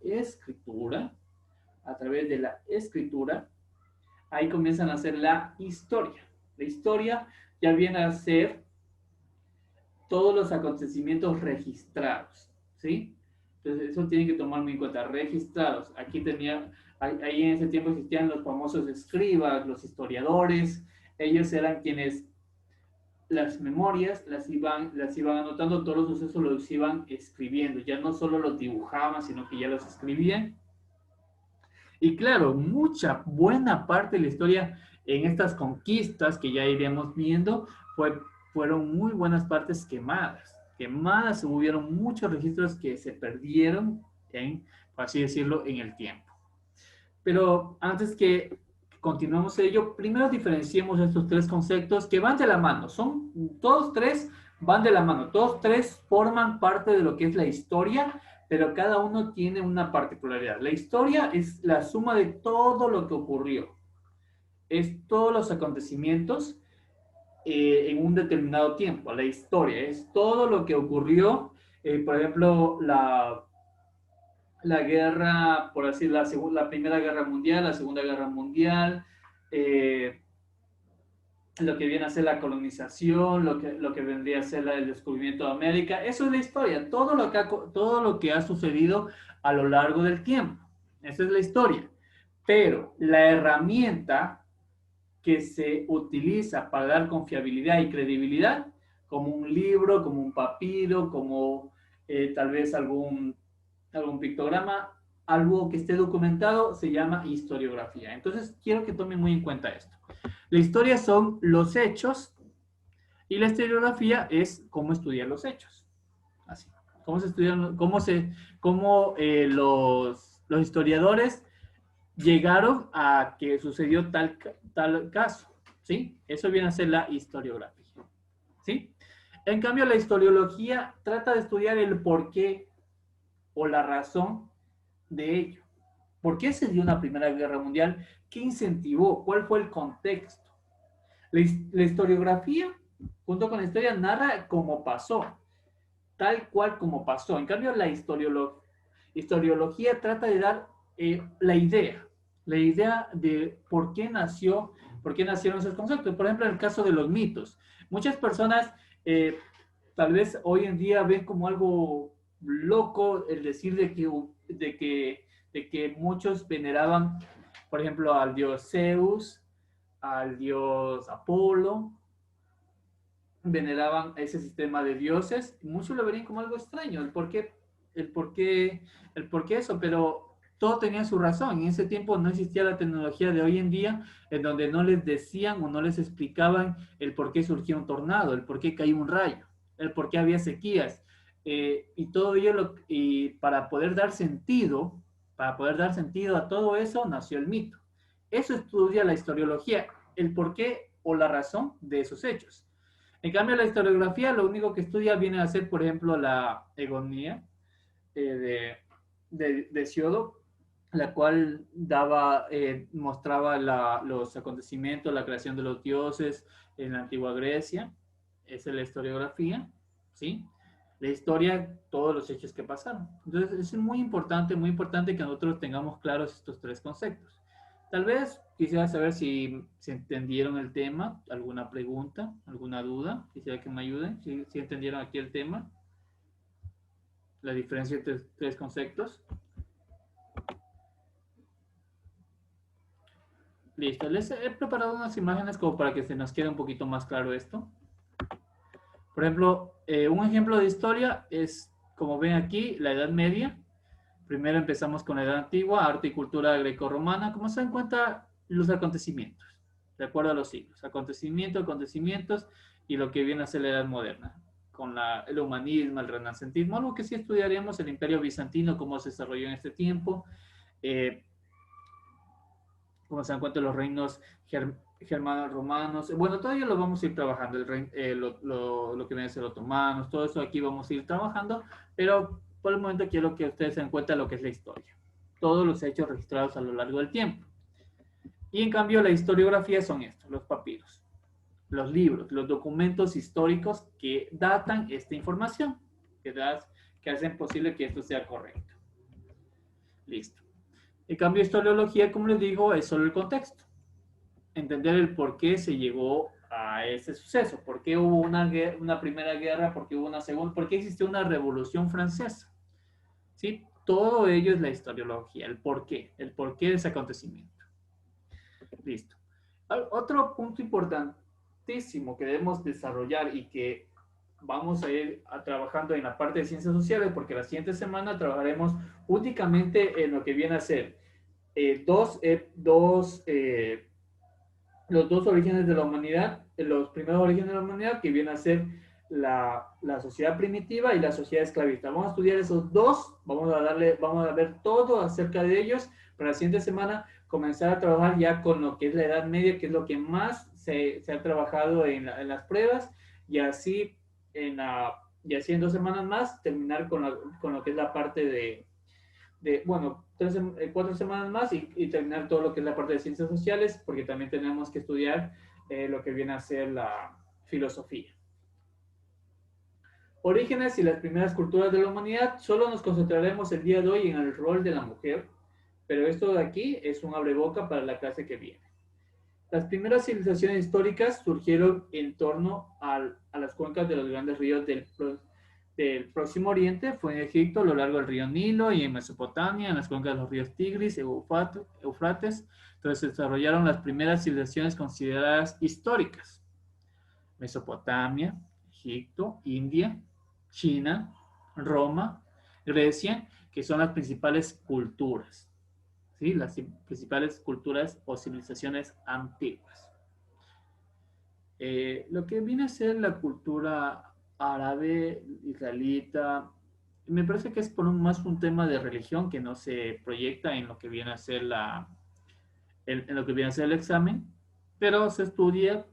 escritura, ahí comienzan a hacer la historia. La historia ya viene a ser todos los acontecimientos registrados, ¿sí? Entonces, eso tienen que tomar muy en cuenta, registrados. Ahí en ese tiempo existían los famosos escribas, los historiadores, ellos eran quienes las memorias las iban anotando, todos los sucesos los iban escribiendo, ya no solo los dibujaban, sino que ya los escribían. Y claro, buena parte de la historia en estas conquistas que ya iremos viendo fueron muy buenas partes quemadas. Quemadas, hubieron muchos registros que se perdieron por así decirlo, en el tiempo. Pero antes que continuemos ello, primero diferenciemos estos tres conceptos que van de la mano. Todos tres van de la mano, todos tres forman parte de lo que es la historia, pero cada uno tiene una particularidad. La historia es la suma de todo lo que ocurrió, es todos los acontecimientos en un determinado tiempo. La historia es todo lo que ocurrió, por ejemplo, la guerra, por así la Primera Guerra Mundial, la Segunda Guerra Mundial, eh, lo que viene a ser la colonización, lo que vendría a ser el descubrimiento de América. Eso es la historia, todo lo que ha sucedido a lo largo del tiempo. Esa es la historia. Pero la herramienta que se utiliza para dar confiabilidad y credibilidad, como un libro, como un papiro, como tal vez algún pictograma, algo que esté documentado, se llama historiografía. Entonces, quiero que tomen muy en cuenta esto. La historia son los hechos y la historiografía es cómo estudiar los hechos. Así. Cómo se estudian, los historiadores llegaron a que sucedió tal caso. ¿Sí? Eso viene a ser la historiografía. ¿Sí? En cambio, la historiología trata de estudiar el porqué o la razón de ello. ¿Por qué se dio una Primera Guerra Mundial? ¿Qué incentivó? ¿Cuál fue el contexto? La historiografía, junto con la historia, narra cómo pasó, tal cual como pasó. En cambio, la historiología trata de dar la idea de por qué nacieron esos conceptos. Por ejemplo, en el caso de los mitos. Muchas personas tal vez hoy en día ven como algo loco el decir de que muchos veneraban, por ejemplo, al dios Zeus, al dios Apolo, veneraban ese sistema de dioses. Muchos lo verían como algo extraño, el por qué eso, pero todo tenía su razón. En ese tiempo no existía la tecnología de hoy en día, en donde no les decían o no les explicaban el por qué surgía un tornado, el por qué caía un rayo, el por qué había sequías. Y todo ello, y para poder dar sentido a todo eso, nació el mito. Eso estudia la historiología, el por qué o la razón de esos hechos. En cambio, la historiografía lo único que estudia viene a ser, por ejemplo, la hegemonía de Siodo, la cual mostraba los acontecimientos, la creación de los dioses en la antigua Grecia. Esa es la historiografía, ¿sí? La historia, todos los hechos que pasaron. Entonces, es muy importante que nosotros tengamos claros estos tres conceptos. Tal vez quisiera saber si entendieron el tema, alguna pregunta, alguna duda. Quisiera que me ayuden, si entendieron aquí el tema, la diferencia entre tres conceptos. Listo, les he preparado unas imágenes como para que se nos quede un poquito más claro esto. Por ejemplo, un ejemplo de historia es, como ven aquí, la Edad Media. Primero empezamos con la Edad Antigua, arte y cultura grecorromana. Como se dan cuenta, los acontecimientos, de acuerdo a los siglos. Acontecimientos y lo que viene a ser la Edad Moderna, con el humanismo, el renacentismo, algo que sí estudiaremos, el Imperio Bizantino, cómo se desarrolló en este tiempo. Eh, Como se dan cuenta, los reinos germanos, romanos. Bueno, todavía lo vamos a ir trabajando, lo que viene a ser otomanos, todo eso aquí vamos a ir trabajando, pero por el momento quiero que ustedes se den cuenta de lo que es la historia. Todos los hechos registrados a lo largo del tiempo. Y en cambio, la historiografía son estos, los papiros, los libros, los documentos históricos que datan esta información, que hacen posible que esto sea correcto. Listo. En cambio, historiología, como les digo, es solo el contexto. Entender el por qué se llegó a ese suceso, por qué hubo una primera guerra, por qué hubo una segunda, por qué existió una revolución francesa. ¿Sí? Todo ello es la historiología, el porqué de ese acontecimiento. Listo. Otro punto importantísimo que debemos desarrollar y que vamos a ir trabajando en la parte de ciencias sociales, porque la siguiente semana trabajaremos únicamente en lo que viene a ser los dos orígenes de la humanidad, los primeros orígenes de la humanidad, que viene a ser la sociedad primitiva y la sociedad esclavista. Vamos a estudiar esos dos, vamos a ver todo acerca de ellos, para la siguiente semana comenzar a trabajar ya con lo que es la Edad Media, que es lo que más se ha trabajado en las pruebas, y así en 2 semanas más terminar con lo que es la parte bueno, 4 semanas más y terminar todo lo que es la parte de ciencias sociales, porque también tenemos que estudiar lo que viene a ser la filosofía. Orígenes y las primeras culturas de la humanidad. Solo nos concentraremos el día de hoy en el rol de la mujer, pero esto de aquí es un abreboca para la clase que viene. Las primeras civilizaciones históricas surgieron en torno a las cuencas de los grandes ríos del Próximo Oriente. Fue en Egipto, a lo largo del río Nilo, y en Mesopotamia, en las cuencas de los ríos Tigris y Eufrates. Entonces se desarrollaron las primeras civilizaciones consideradas históricas. Mesopotamia, Egipto, India, China, Roma, Grecia, que son las principales culturas. ¿Sí? Las principales culturas o civilizaciones antiguas. Lo que viene a ser la cultura árabe, israelita, me parece que es más un tema de religión que no se proyecta en lo que viene a ser en lo que viene a ser el examen, pero se estudia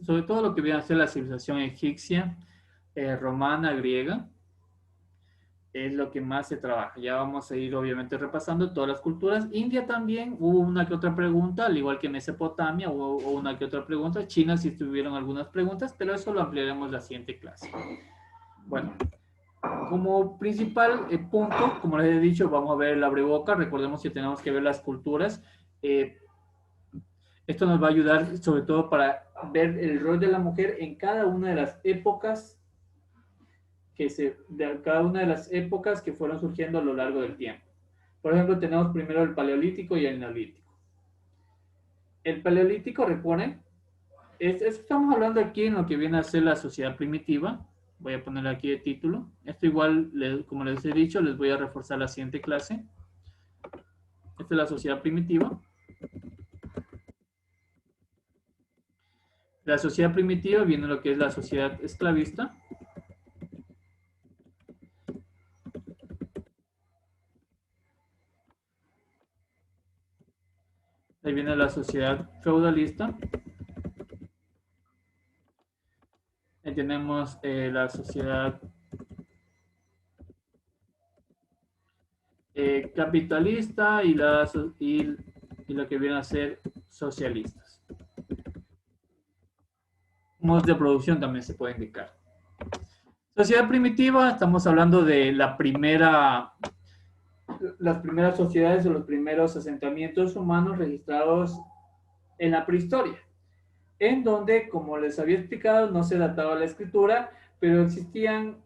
sobre todo lo que viene a ser la civilización egipcia, romana, griega, es lo que más se trabaja. Ya vamos a ir obviamente repasando todas las culturas. India también, hubo una que otra pregunta, al igual que Mesopotamia, hubo una que otra pregunta. China sí tuvieron algunas preguntas, pero eso lo ampliaremos la siguiente clase. Bueno, como principal punto, como les he dicho, vamos a ver el abreboca. Recordemos que tenemos que ver las culturas. Esto nos va a ayudar sobre todo para ver el rol de la mujer en cada una de las épocas de cada una de las épocas que fueron surgiendo a lo largo del tiempo. Por ejemplo, tenemos primero el Paleolítico y el Neolítico. El Paleolítico, recuerden, estamos hablando aquí en lo que viene a ser la sociedad primitiva. Voy a poner aquí el título. Esto igual, como les he dicho, les voy a reforzar la siguiente clase. Esta es la sociedad primitiva. La sociedad primitiva viene lo que es la sociedad esclavista. Ahí viene la sociedad feudalista. Ahí tenemos la sociedad capitalista y lo que viene a ser socialistas. Modos de producción también se puede indicar. Sociedad primitiva, estamos hablando de las primeras sociedades o los primeros asentamientos humanos registrados en la prehistoria, en donde, como les había explicado, no se databa la escritura, pero existían,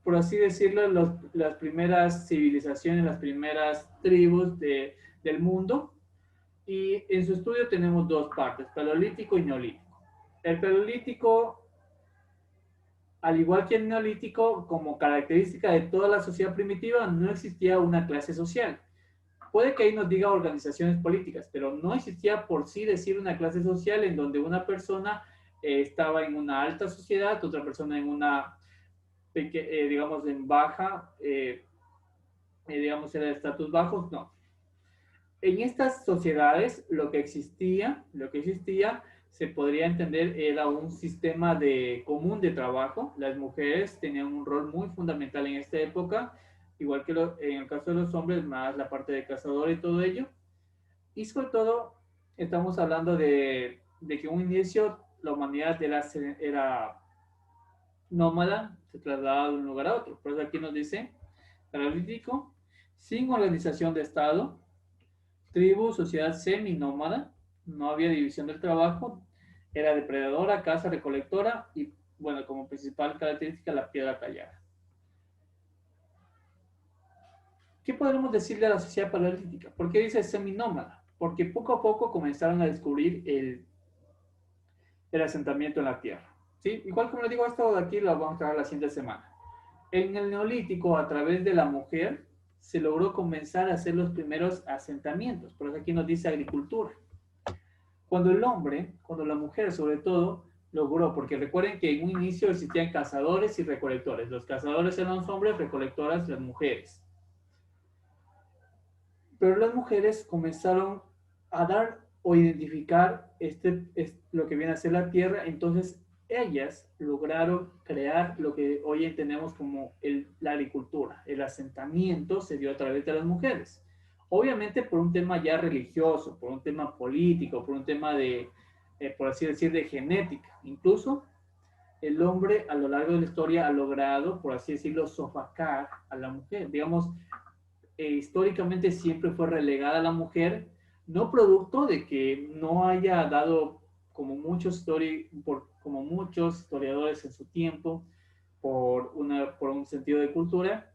por así decirlo, las primeras civilizaciones, las primeras tribus del mundo, Y en su estudio tenemos dos partes, paleolítico y neolítico. El paleolítico, al igual que el neolítico, como característica de toda la sociedad primitiva, no existía una clase social. Puede que ahí nos diga organizaciones políticas, pero no existía por sí decir una clase social en donde una persona estaba en una alta sociedad, otra persona en una, digamos, en baja, digamos, era de estatus bajos, no. En estas sociedades lo que existía se podría entender era un sistema de común de trabajo. Las mujeres tenían un rol muy fundamental en esta época, igual que en el caso de los hombres, más la parte de cazador y todo ello. Y sobre todo, estamos hablando de que en un inicio la humanidad era nómada, se trasladaba de un lugar a otro. Por eso aquí nos dice, paralítico, sin organización de Estado, tribu, sociedad seminómada, no había división del trabajo, era depredadora, caza, recolectora y, bueno, como principal característica la piedra tallada. ¿Qué podemos decirle a la sociedad paleolítica? ¿Por qué dice seminómada? Porque poco a poco comenzaron a descubrir el asentamiento en la tierra. ¿Sí? Igual como les digo, esto de aquí lo vamos a traer la siguiente semana. En el neolítico, a través de la mujer, se logró comenzar a hacer los primeros asentamientos. Por eso aquí nos dice agricultura. Cuando el hombre, cuando la mujer sobre todo, logró, porque recuerden que en un inicio existían cazadores y recolectores. Los cazadores eran los hombres, recolectoras las mujeres. Pero las mujeres comenzaron a dar o identificar lo que viene a ser la tierra, entonces ellas lograron crear lo que hoy entendemos como la agricultura. El asentamiento se dio a través de las mujeres. Obviamente por un tema ya religioso, por un tema político, por un tema de, por así decir, de genética. Incluso el hombre a lo largo de la historia ha logrado, por así decirlo, sofocar a la mujer. Digamos, históricamente siempre fue relegada a la mujer, no producto de que no haya dado, como muchos historiadores en su tiempo, por un sentido de cultura,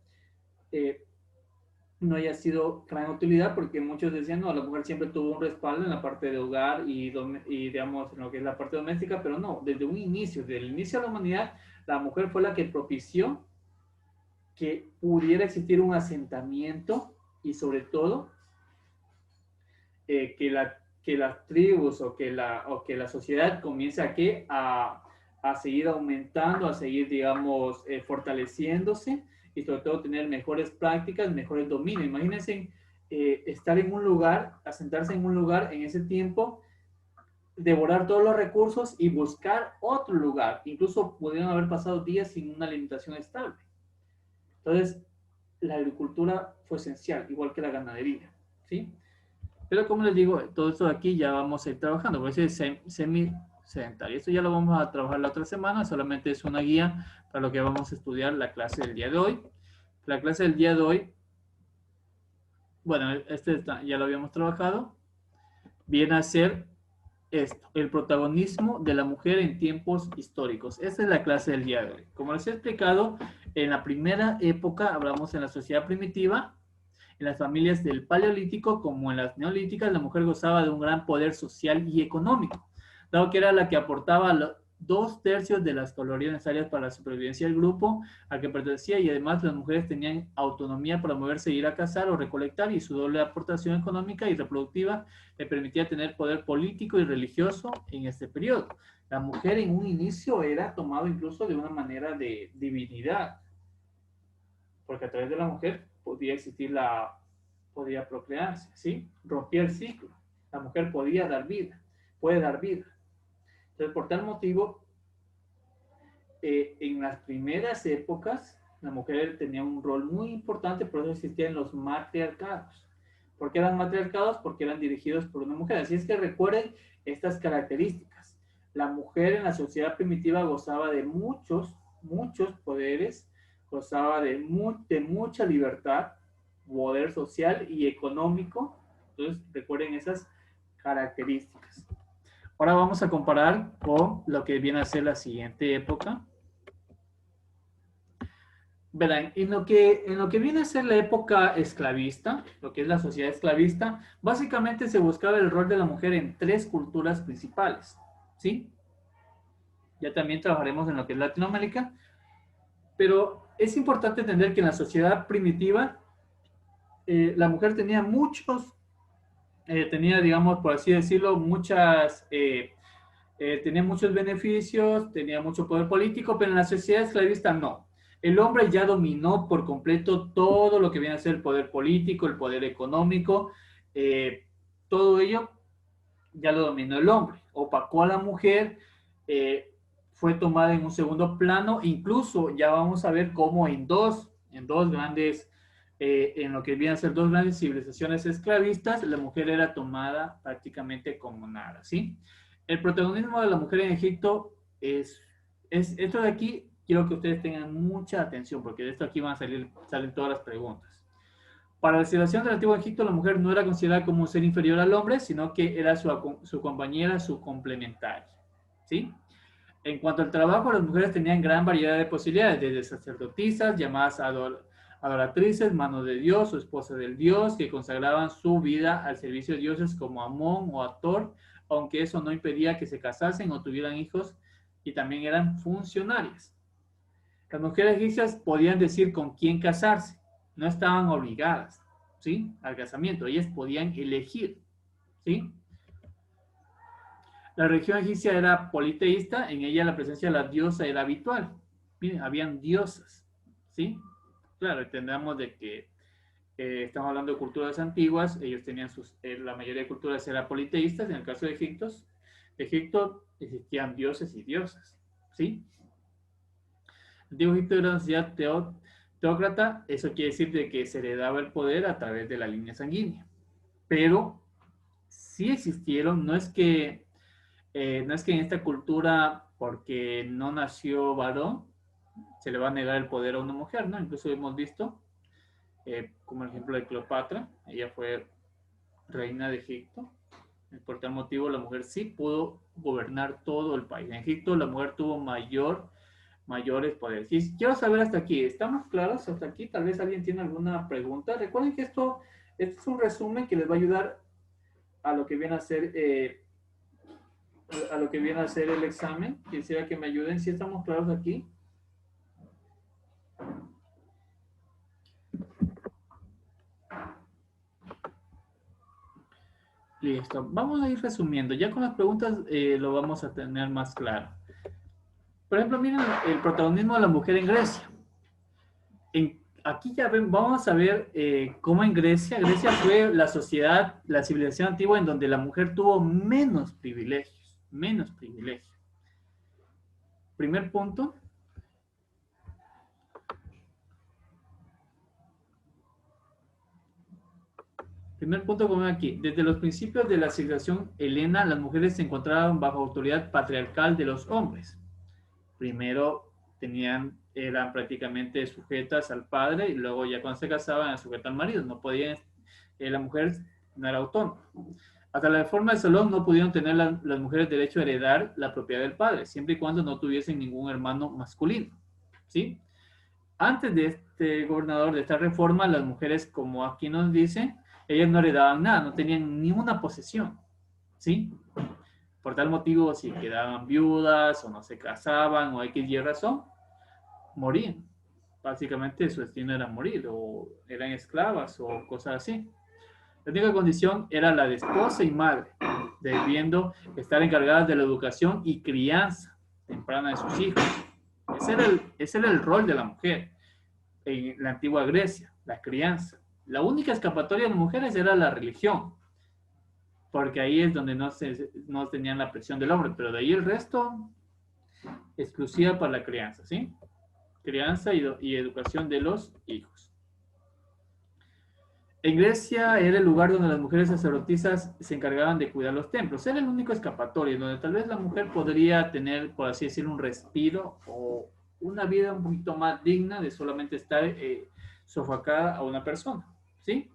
no haya sido gran utilidad, porque muchos decían, no, la mujer siempre tuvo un respaldo en la parte de hogar y digamos, en lo que es la parte doméstica, pero no, desde el inicio de la humanidad, la mujer fue la que propició que pudiera existir un asentamiento y sobre todo que las tribus o que la sociedad comience a seguir aumentando, a seguir, digamos, fortaleciéndose y sobre todo tener mejores prácticas, mejores dominios. Imagínense estar en un lugar, asentarse en un lugar en ese tiempo, devorar todos los recursos y buscar otro lugar. Incluso pudieron haber pasado días sin una alimentación estable. Entonces, la agricultura fue esencial, igual que la ganadería, ¿sí? Pero como les digo, todo esto de aquí ya vamos a ir trabajando, por eso es semi-sedentario. Esto ya lo vamos a trabajar la otra semana, solamente es una guía para lo que vamos a estudiar la clase del día de hoy. La clase del día de hoy, bueno, ya lo habíamos trabajado, viene a ser esto, el protagonismo de la mujer en tiempos históricos. Esta es la clase del día de hoy. Como les he explicado, en la primera época, hablamos en la sociedad primitiva, en las familias del Paleolítico como en las Neolíticas, la mujer gozaba de un gran poder social y económico, dado que era la que aportaba 2/3 de las calorías necesarias para la supervivencia del grupo al que pertenecía, y además las mujeres tenían autonomía para moverse, ir a cazar o recolectar, y su doble aportación económica y reproductiva le permitía tener poder político y religioso en este periodo. La mujer en un inicio era tomada incluso de una manera de divinidad, porque a través de la mujer podía procrearse, ¿sí? Rompía el ciclo. La mujer podía dar vida, puede dar vida. Entonces, por tal motivo, en las primeras épocas, la mujer tenía un rol muy importante, por eso existían los matriarcados. ¿Por qué eran matriarcados? Porque eran dirigidos por una mujer. Así es que recuerden estas características. La mujer en la sociedad primitiva gozaba de muchos poderes, gozaba de mucha libertad, poder social y económico. Entonces, recuerden esas características. Ahora vamos a comparar con lo que viene a ser la siguiente época. Verán, en lo que viene a ser la época esclavista, lo que es la sociedad esclavista, básicamente se buscaba el rol de la mujer en tres culturas principales, ¿sí? Ya también trabajaremos en lo que es Latinoamérica, pero es importante entender que en la sociedad primitiva la mujer tenía tenía, digamos, por así decirlo, tenía muchos beneficios, tenía mucho poder político, pero en la sociedad esclavista no. El hombre ya dominó por completo todo lo que viene a ser el poder político, el poder económico, todo ello ya lo dominó el hombre. Opacó a la mujer, eh, fue tomada en un segundo plano, incluso ya vamos a ver cómo en dos grandes, en lo que vienen a ser dos grandes civilizaciones esclavistas, la mujer era tomada prácticamente como nada, ¿sí? El protagonismo de la mujer en Egipto es esto de aquí, quiero que ustedes tengan mucha atención, porque de esto aquí van a salen todas las preguntas. Para la civilización del Antiguo Egipto, la mujer no era considerada como un ser inferior al hombre, sino que era su compañera, su complementaria. ¿Sí? En cuanto al trabajo, las mujeres tenían gran variedad de posibilidades, desde sacerdotisas, llamadas adoratrices, mano de Dios o esposa del Dios, que consagraban su vida al servicio de dioses como Amón o Ator, aunque eso no impedía que se casasen o tuvieran hijos, y también eran funcionarias. Las mujeres egipcias podían decir con quién casarse, no estaban obligadas, ¿sí? Al casamiento, ellas podían elegir, ¿sí? La religión egipcia era politeísta, en ella la presencia de la diosa era habitual. Miren, habían diosas, ¿sí? Claro, entendamos de que estamos hablando de culturas antiguas, ellos tenían la mayoría de culturas eran politeístas, en el caso de Egipto existían dioses y diosas, ¿sí? El antiguo Egipto era una sociedad teócrata, eso quiere decir de que se heredaba el poder a través de la línea sanguínea, pero sí existieron, no es que en esta cultura, porque no nació varón, se le va a negar el poder a una mujer, ¿no? Incluso hemos visto, como el ejemplo de Cleopatra, ella fue reina de Egipto, por tal motivo la mujer sí pudo gobernar todo el país. En Egipto la mujer tuvo mayores poderes. Y quiero saber hasta aquí, ¿estamos claros hasta aquí? Tal vez alguien tiene alguna pregunta. Recuerden que esto es un resumen que les va a ayudar a lo que viene a ser a lo que viene a ser el examen. Quisiera que me ayuden. ¿Si estamos claros aquí? Listo. Vamos a ir resumiendo. Ya con las preguntas lo vamos a tener más claro. Por ejemplo, miren el protagonismo de la mujer en Grecia. Aquí ya vamos a ver cómo en Grecia fue la sociedad, la civilización antigua en donde la mujer tuvo menos privilegios, menos privilegios. Primer punto. Primer punto como aquí. Desde los principios de la civilización helena, las mujeres se encontraban bajo autoridad patriarcal de los hombres. Primero eran prácticamente sujetas al padre y luego ya cuando se casaban eran sujetas al marido. No podían, la mujer no era autónoma. Hasta la reforma de Salón no pudieron tener las mujeres derecho a heredar la propiedad del padre, siempre y cuando no tuviesen ningún hermano masculino. ¿Sí? Antes de este gobernador, de esta reforma, las mujeres, como aquí nos dice, ellas no heredaban nada, no tenían ni una posesión. ¿Sí? Por tal motivo, si quedaban viudas o no se casaban o X y razón, morían. Básicamente su destino era morir o eran esclavas o cosas así. La única condición era la de esposa y madre, debiendo estar encargadas de la educación y crianza temprana de sus hijos. Ese era el rol de la mujer en la antigua Grecia, la crianza. La única escapatoria de las mujeres era la religión, porque ahí es donde no tenían la presión del hombre, pero de ahí el resto, exclusiva para la crianza, ¿sí? Crianza y educación de los hijos. En Grecia era el lugar donde las mujeres sacerdotisas se encargaban de cuidar los templos. Era el único escapatorio donde tal vez la mujer podría tener, por así decirlo, un respiro o una vida un poquito más digna de solamente estar sofocada a una persona, ¿sí?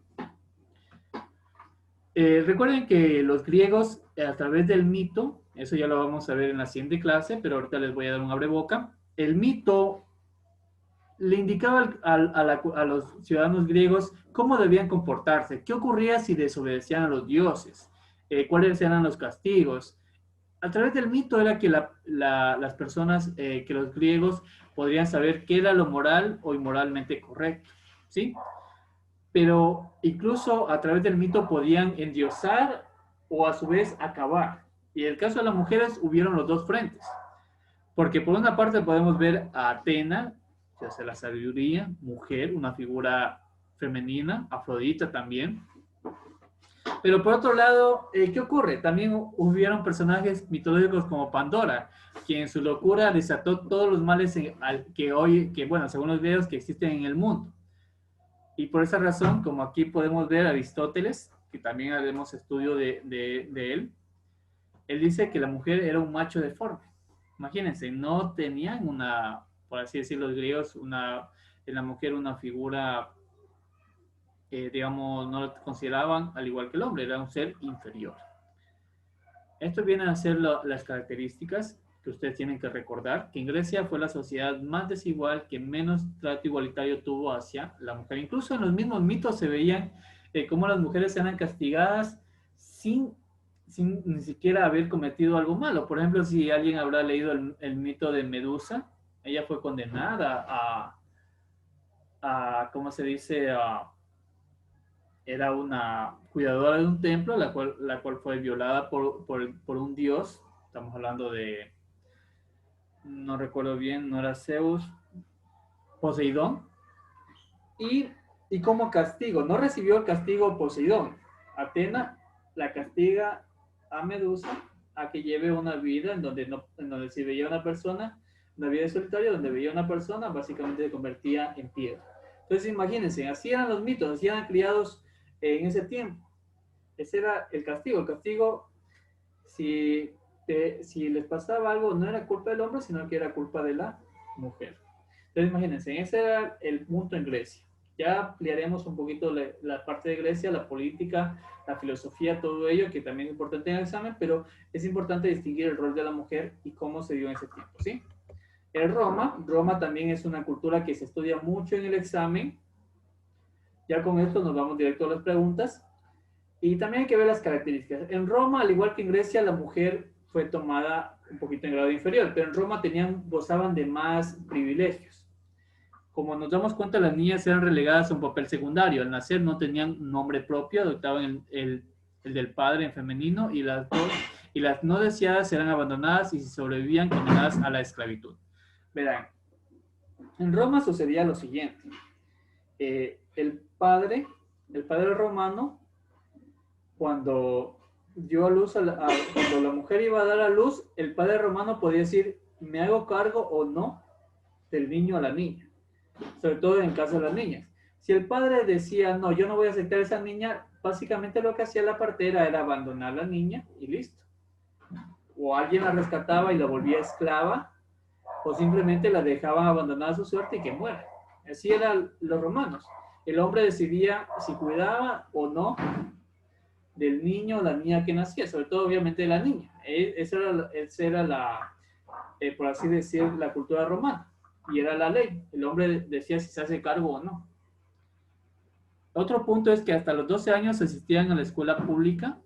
Recuerden que los griegos, a través del mito, eso ya lo vamos a ver en la siguiente clase, pero ahorita les voy a dar un abreboca. El mito le indicaba a los ciudadanos griegos cómo debían comportarse, qué ocurría si desobedecían a los dioses, cuáles eran los castigos. A través del mito era que las personas, que los griegos podrían saber qué era lo moral o inmoralmente correcto, ¿sí? Pero incluso a través del mito podían endiosar o a su vez acabar. Y en el caso de las mujeres hubieron los dos frentes. Porque por una parte podemos ver a Atena, que es la sabiduría, mujer, una figura femenina, Afrodita también. Pero por otro lado, ¿qué ocurre? También hubieron personajes mitológicos como Pandora, que en su locura desató todos los males que hoy, que bueno, según los videos que existen en el mundo. Y por esa razón, como aquí podemos ver a Aristóteles, que también haremos estudio de él dice que la mujer era un macho deforme. Imagínense, no tenían una, por así decirlo los griegos, en la mujer una figura, digamos, no la consideraban al igual que el hombre, era un ser inferior. Esto viene a ser las características que ustedes tienen que recordar, que en Grecia fue la sociedad más desigual, que menos trato igualitario tuvo hacia la mujer. Incluso en los mismos mitos se veían cómo las mujeres eran castigadas sin ni siquiera haber cometido algo malo. Por ejemplo, si alguien habrá leído el mito de Medusa, ella fue condenada ¿cómo se dice? Era una cuidadora de un templo, la cual fue violada por un dios. Estamos hablando de, no recuerdo bien, no era Zeus, Poseidón. Y, y como castigo, no recibió el castigo Poseidón. Atena la castiga a Medusa a que lleve una vida en donde si veía una persona, una vida solitaria, donde veía una persona, básicamente se convertía en piedra. Entonces imagínense, así eran los mitos, así eran criados en ese tiempo. Ese era el castigo. El castigo, si les pasaba algo, no era culpa del hombre, sino que era culpa de la mujer. Entonces imagínense, ese era el punto en Grecia. Ya ampliaremos un poquito la parte de Grecia, la política, la filosofía, todo ello, que también es importante en el examen, pero es importante distinguir el rol de la mujer y cómo se dio en ese tiempo, ¿sí? En Roma también es una cultura que se estudia mucho en el examen. Ya con esto nos vamos directo a las preguntas. Y también hay que ver las características. En Roma, al igual que en Grecia, la mujer fue tomada un poquito en grado inferior, pero en Roma gozaban de más privilegios. Como nos damos cuenta, las niñas eran relegadas a un papel secundario. Al nacer no tenían nombre propio, adoptaban el del padre en femenino y las no deseadas eran abandonadas y si sobrevivían condenadas a la esclavitud. Verán, en Roma sucedía lo siguiente. El padre romano, cuando dio a luz, cuando la mujer iba a dar a luz, el padre romano podía decir, me hago cargo o no del niño a la niña, sobre todo en caso de las niñas. Si el padre decía, no, yo no voy a aceptar a esa niña, básicamente lo que hacía la partera era abandonar a la niña y listo. O alguien la rescataba y la volvía esclava, o simplemente la dejaban abandonada a su suerte y que muera. Así eran los romanos. El hombre decidía si cuidaba o no del niño o la niña que nacía, sobre todo obviamente de la niña. Esa era por así decir, la cultura romana. Y era la ley. El hombre decía si se hace cargo o no. Otro punto es que hasta los 12 años asistían a la escuela pública,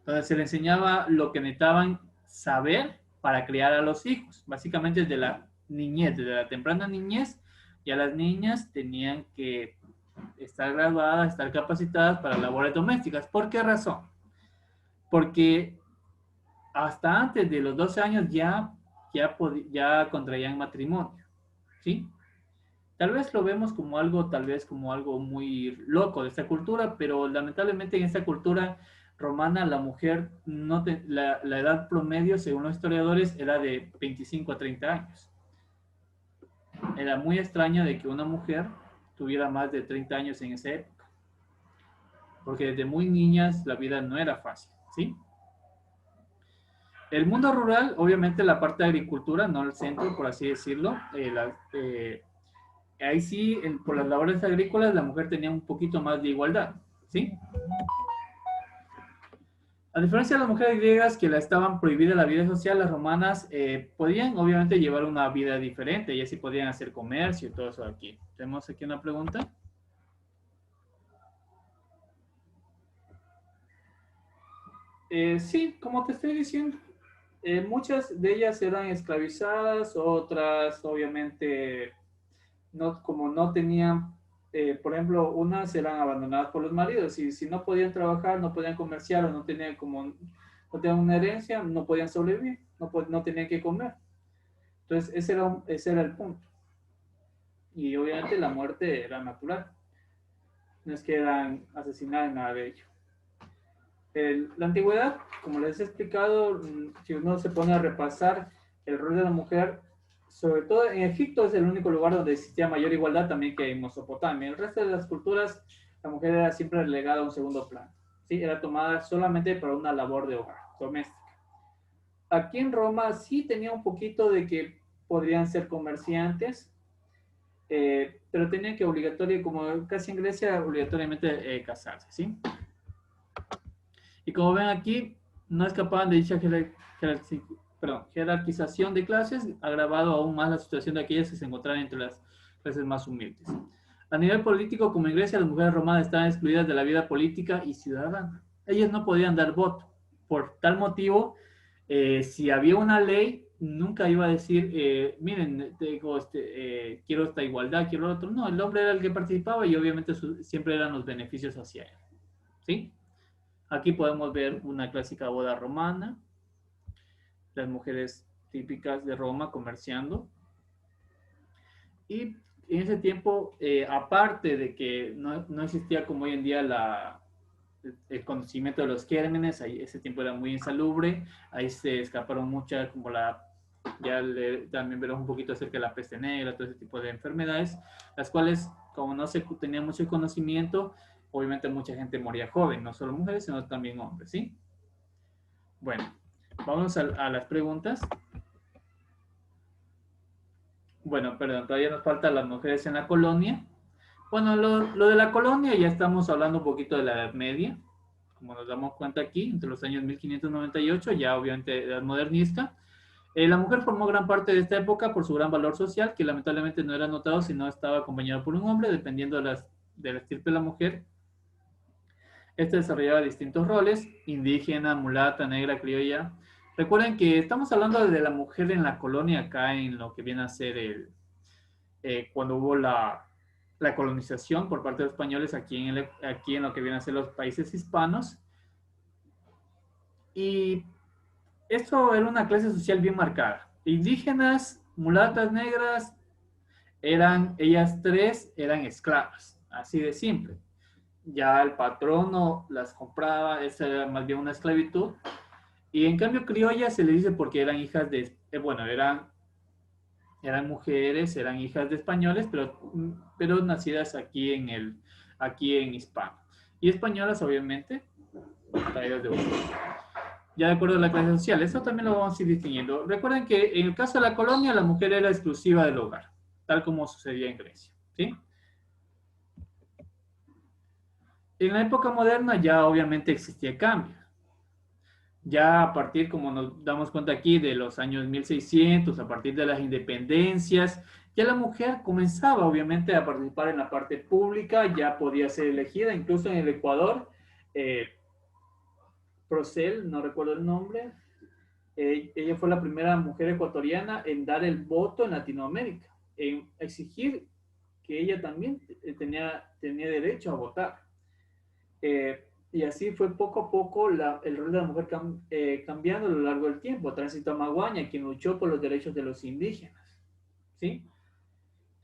donde se les enseñaba lo que necesitaban saber para criar a los hijos. Básicamente desde la niñez, desde la temprana niñez, ya las niñas tenían que estar graduadas, estar capacitadas para labores domésticas. ¿Por qué razón? Porque hasta antes de los 12 años ya contraían matrimonio, ¿sí? Tal vez lo vemos como algo, tal vez como algo muy loco de esta cultura, pero lamentablemente en esta cultura romana la mujer, la edad promedio, según los historiadores, era de 25 a 30 años. Era muy extraño de que una mujer tuviera más de 30 años en esa época, porque desde muy niñas la vida no era fácil, ¿sí? El mundo rural, obviamente la parte de agricultura, no el centro, por así decirlo, ahí sí, por las labores agrícolas, la mujer tenía un poquito más de igualdad, ¿sí? A diferencia de las mujeres griegas que la estaban prohibida la vida social, las romanas podían obviamente llevar una vida diferente y así podían hacer comercio y todo eso aquí. Tenemos aquí una pregunta. Sí, como te estoy diciendo, muchas de ellas eran esclavizadas, otras obviamente no, como no tenían, por ejemplo, unas eran abandonadas por los maridos y si no podían trabajar, no podían comerciar o no tenían como, no tenían una herencia, no podían sobrevivir, no tenían que comer. Entonces, ese era el punto. Y obviamente la muerte era natural. No es que eran asesinadas, nada de ello. La antigüedad, como les he explicado, si uno se pone a repasar el rol de la mujer, sobre todo en Egipto es el único lugar donde existía mayor igualdad también que en Mesopotamia. El resto de las culturas, la mujer era siempre relegada a un segundo plano. ¿Sí? Era tomada solamente para una labor de hogar, doméstica. Aquí en Roma sí tenía un poquito de que podrían ser comerciantes, pero tenían que obligatorio, como casi en Grecia, obligatoriamente casarse, ¿sí? Y como ven aquí, no escapaban de dicha jerarquización de clases, agravado aún más la situación de aquellas que se encontraban entre las clases más humildes. A nivel político, como en Grecia, las mujeres romanas estaban excluidas de la vida política y ciudadana. Ellas no podían dar voto. Por tal motivo, si había una ley, nunca iba a decir, miren, quiero esta igualdad, quiero lo otro. No, el hombre era el que participaba y obviamente siempre eran los beneficios hacia él. ¿Sí? Aquí podemos ver una clásica boda romana, las mujeres típicas de Roma comerciando. Y en ese tiempo, aparte de que no existía como hoy en día el conocimiento de los gérmenes, ahí, ese tiempo era muy insalubre, ahí se escaparon muchas, como también veremos un poquito acerca de la peste negra, todo ese tipo de enfermedades, las cuales, como no se tenía mucho conocimiento, obviamente mucha gente moría joven, no solo mujeres, sino también hombres, ¿sí? Bueno, vamos a las preguntas. Bueno, perdón, todavía nos faltan las mujeres en la colonia. Bueno, lo de la colonia ya estamos hablando un poquito de la Edad Media, como nos damos cuenta aquí, entre los años 1598, ya obviamente edad modernista. La mujer formó gran parte de esta época por su gran valor social, que lamentablemente no era notado si no estaba acompañado por un hombre, dependiendo de la estirpe de la mujer. Este desarrollaba distintos roles: indígena, mulata, negra, criolla. Recuerden que estamos hablando de la mujer en la colonia, acá en lo que viene a ser cuando hubo la colonización por parte de los españoles aquí en lo que viene a ser los países hispanos. Y esto era una clase social bien marcada. Indígenas, mulatas, negras, ellas tres eran esclavas, así de simple. Ya el patrono las compraba, esa era más bien una esclavitud. Y en cambio criollas se le dice porque eran hijas bueno, eran mujeres, eran hijas de españoles, pero nacidas aquí en Hispano. Y españolas, obviamente, traídas de Europa. Ya de acuerdo a la clase social, eso también lo vamos a ir distinguiendo. Recuerden que en el caso de la colonia, la mujer era exclusiva del hogar, tal como sucedía en Grecia, ¿sí? En la época moderna ya obviamente existía cambio. Ya a partir, como nos damos cuenta aquí, de los años 1600, a partir de las independencias, ya la mujer comenzaba obviamente a participar en la parte pública, ya podía ser elegida, incluso en el Ecuador, eh, Procel, no recuerdo el nombre, ella fue la primera mujer ecuatoriana en dar el voto en Latinoamérica, en exigir que ella también tenía derecho a votar. Y así fue poco a poco el rol de la mujer cambiando a lo largo del tiempo. Tránsito Maguaña, quien luchó por los derechos de los indígenas. ¿Sí?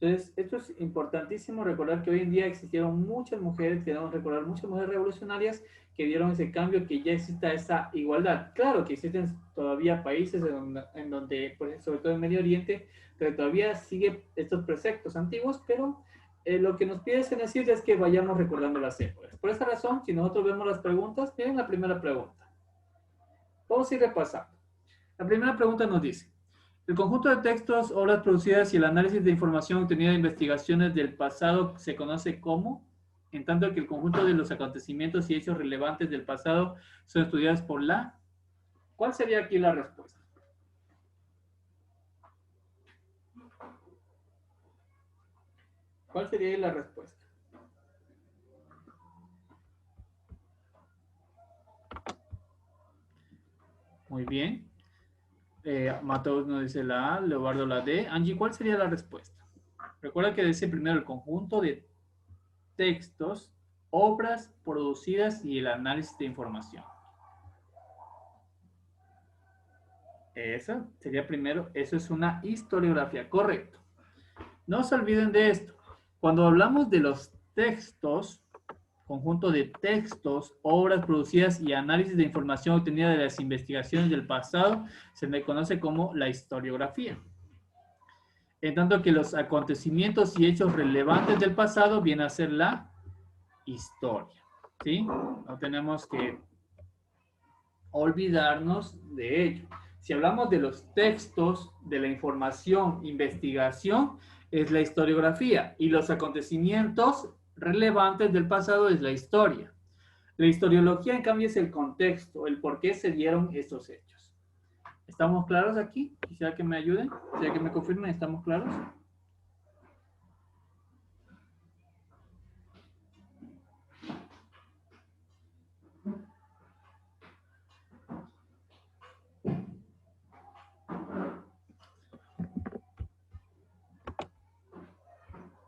Entonces, esto es importantísimo recordar que hoy en día existieron muchas mujeres, debemos recordar muchas mujeres revolucionarias que dieron ese cambio, que ya exista esa igualdad. Claro que existen todavía países en donde sobre todo en Medio Oriente, pero todavía sigue estos preceptos antiguos, pero lo que nos pide decir es que vayamos recordando las épocas. Por esa razón, si nosotros vemos las preguntas, miren la primera pregunta. Vamos a ir repasando. La primera pregunta nos dice: el conjunto de textos, obras producidas y el análisis de información obtenida de investigaciones del pasado se conoce como. en tanto que el conjunto de los acontecimientos y hechos relevantes del pasado son estudiados por la... ¿Cuál sería aquí la respuesta? ¿Cuál sería la respuesta? Muy bien. Mateus nos dice la A, Leobardo la D. Angie, ¿cuál sería la respuesta? Recuerda que dice primero el conjunto de textos, obras producidas y el análisis de información. Eso sería primero, eso es una historiografía, correcto. No se olviden de esto. Cuando hablamos de los textos, conjunto de textos, obras producidas y análisis de información obtenida de las investigaciones del pasado, se le conoce como la historiografía. En tanto que los acontecimientos y hechos relevantes del pasado viene a ser la historia. ¿Sí? No tenemos que olvidarnos de ello. Si hablamos de los textos, de la información, investigación, es la historiografía. Y los acontecimientos relevantes del pasado es la historia. La historiología, en cambio, es el contexto, el por qué se dieron estos hechos. ¿Estamos claros aquí? Quisiera que me ayuden, quisiera que me confirmen, ¿estamos claros?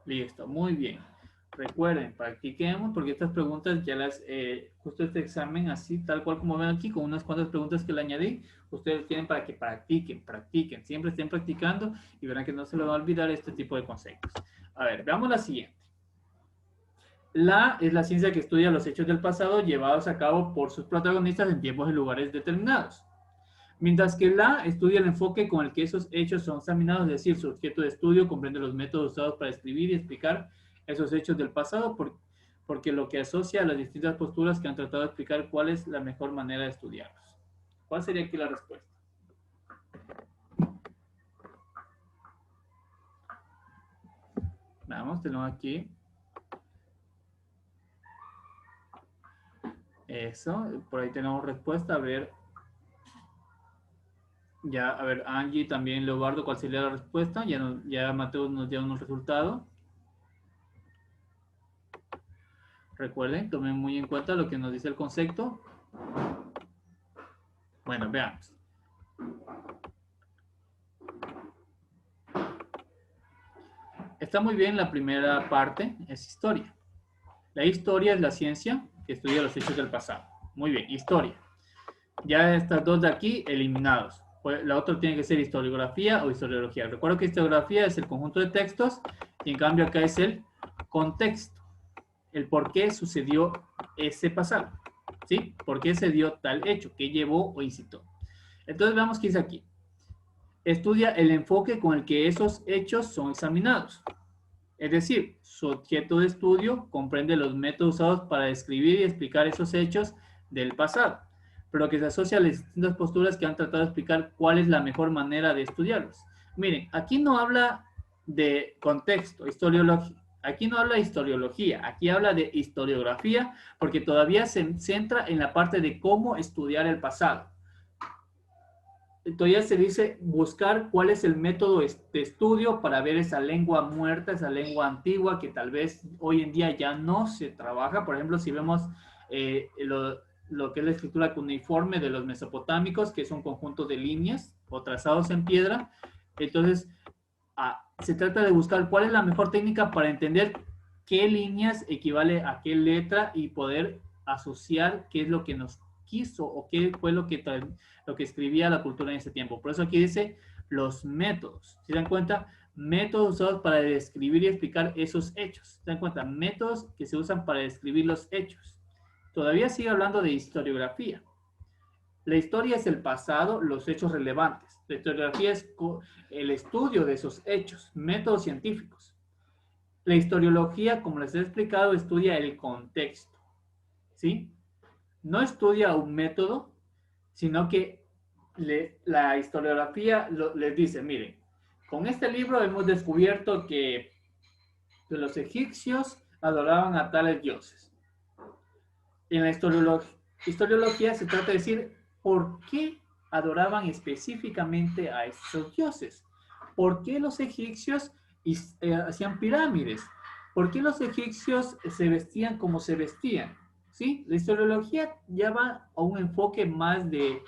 Listo, muy bien. Recuerden, practiquemos, porque estas preguntas ya las, justo este examen así, tal cual como ven aquí, con unas cuantas preguntas que le añadí, ustedes tienen para que practiquen, siempre estén practicando y verán que no se les va a olvidar este tipo de conceptos. A ver, veamos la siguiente. La es la ciencia que estudia los hechos del pasado llevados a cabo por sus protagonistas en tiempos y lugares determinados. Mientras que la estudia el enfoque con el que esos hechos son examinados, es decir, su objeto de estudio comprende los métodos usados para escribir y explicar esos hechos del pasado, porque lo que asocia a las distintas posturas que han tratado de explicar cuál es la mejor manera de estudiarlos. ¿Cuál sería aquí la respuesta? Vamos, tenemos aquí. Eso, por ahí tenemos respuesta. A ver. Ya, a ver, Angie, también Leobardo, ¿cuál sería la respuesta? Ya Mateo nos dio unos resultados. Recuerden, tomen muy en cuenta lo que nos dice el concepto. Bueno, veamos. Está muy bien la primera parte, es historia. La historia es la ciencia que estudia los hechos del pasado. Muy bien, historia. Ya estas dos de aquí eliminados. La otra tiene que ser historiografía o historiología. Recuerdo que historiografía es el conjunto de textos y en cambio acá es el contexto. El por qué sucedió ese pasado. ¿Sí? ¿Por qué se dio tal hecho? ¿Qué llevó o incitó? Entonces veamos qué dice aquí. Estudia el enfoque con el que esos hechos son examinados. Es decir, su objeto de estudio comprende los métodos usados para describir y explicar esos hechos del pasado, pero que se asocia a las distintas posturas que han tratado de explicar cuál es la mejor manera de estudiarlos. Miren, aquí no habla de contexto, historiología. Aquí no habla de historiología, aquí habla de historiografía, porque todavía se centra en la parte de cómo estudiar el pasado. Todavía se dice buscar cuál es el método de estudio para ver esa lengua muerta, esa lengua antigua que tal vez hoy en día ya no se trabaja. Por ejemplo, si vemos lo que es la escritura cuneiforme de los mesopotámicos, que es un conjunto de líneas o trazados en piedra, entonces se trata de buscar cuál es la mejor técnica para entender qué líneas equivale a qué letra y poder asociar qué es lo que nos quiso o qué fue lo que escribía la cultura en ese tiempo. Por eso aquí dice los métodos. ¿Se dan cuenta? Métodos usados para describir y explicar esos hechos. ¿Se dan cuenta? Métodos que se usan para describir los hechos. Todavía sigue hablando de historiografía. La historia es el pasado, los hechos relevantes. La historiografía es el estudio de esos hechos, métodos científicos. La historiología, como les he explicado, estudia el contexto. ¿Sí? No estudia un método, sino que la historiografía les dice, miren, con este libro hemos descubierto que los egipcios adoraban a tales dioses. En la historiología se trata de decir por qué adoraban específicamente a estos dioses. ¿Por qué los egipcios hacían pirámides? ¿Por qué los egipcios se vestían como se vestían? ¿Sí? La historiología ya va a un enfoque más de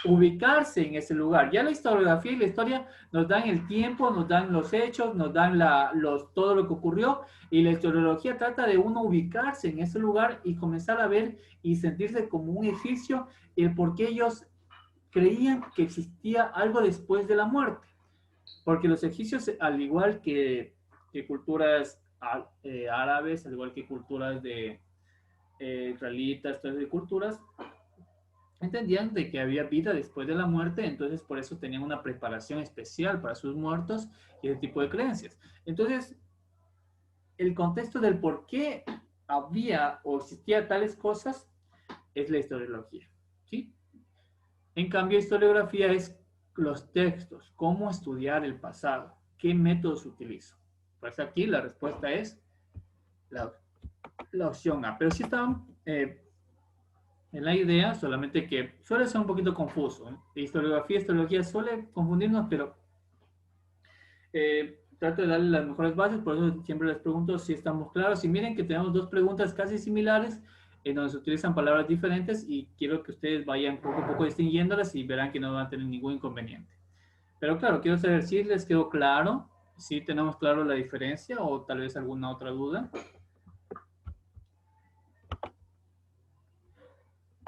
ubicarse en ese lugar. Ya la historiografía y la historia nos dan el tiempo, nos dan los hechos, nos dan todo lo que ocurrió, y la historiología trata de uno ubicarse en ese lugar y comenzar a ver y sentirse como un egipcio, el por qué ellos creían que existía algo después de la muerte. Porque los egipcios, al igual que culturas árabes, al igual que culturas de israelitas, todas las culturas, entendían de que había vida después de la muerte, entonces por eso tenían una preparación especial para sus muertos y ese tipo de creencias. Entonces, el contexto del por qué había o existía tales cosas es la historiología, ¿sí? En cambio, historiografía es los textos, cómo estudiar el pasado, qué métodos utilizo. Pues aquí la respuesta es la opción A. Pero sí están en la idea, solamente que suele ser un poquito confuso, ¿eh? Historiografía suele confundirnos, pero trato de darle las mejores bases, por eso siempre les pregunto si estamos claros. Y miren que tenemos dos preguntas casi similares, en donde se utilizan palabras diferentes, y quiero que ustedes vayan poco a poco distinguiéndolas y verán que no van a tener ningún inconveniente. Pero claro, quiero saber si les quedó claro, si tenemos claro la diferencia o tal vez alguna otra duda.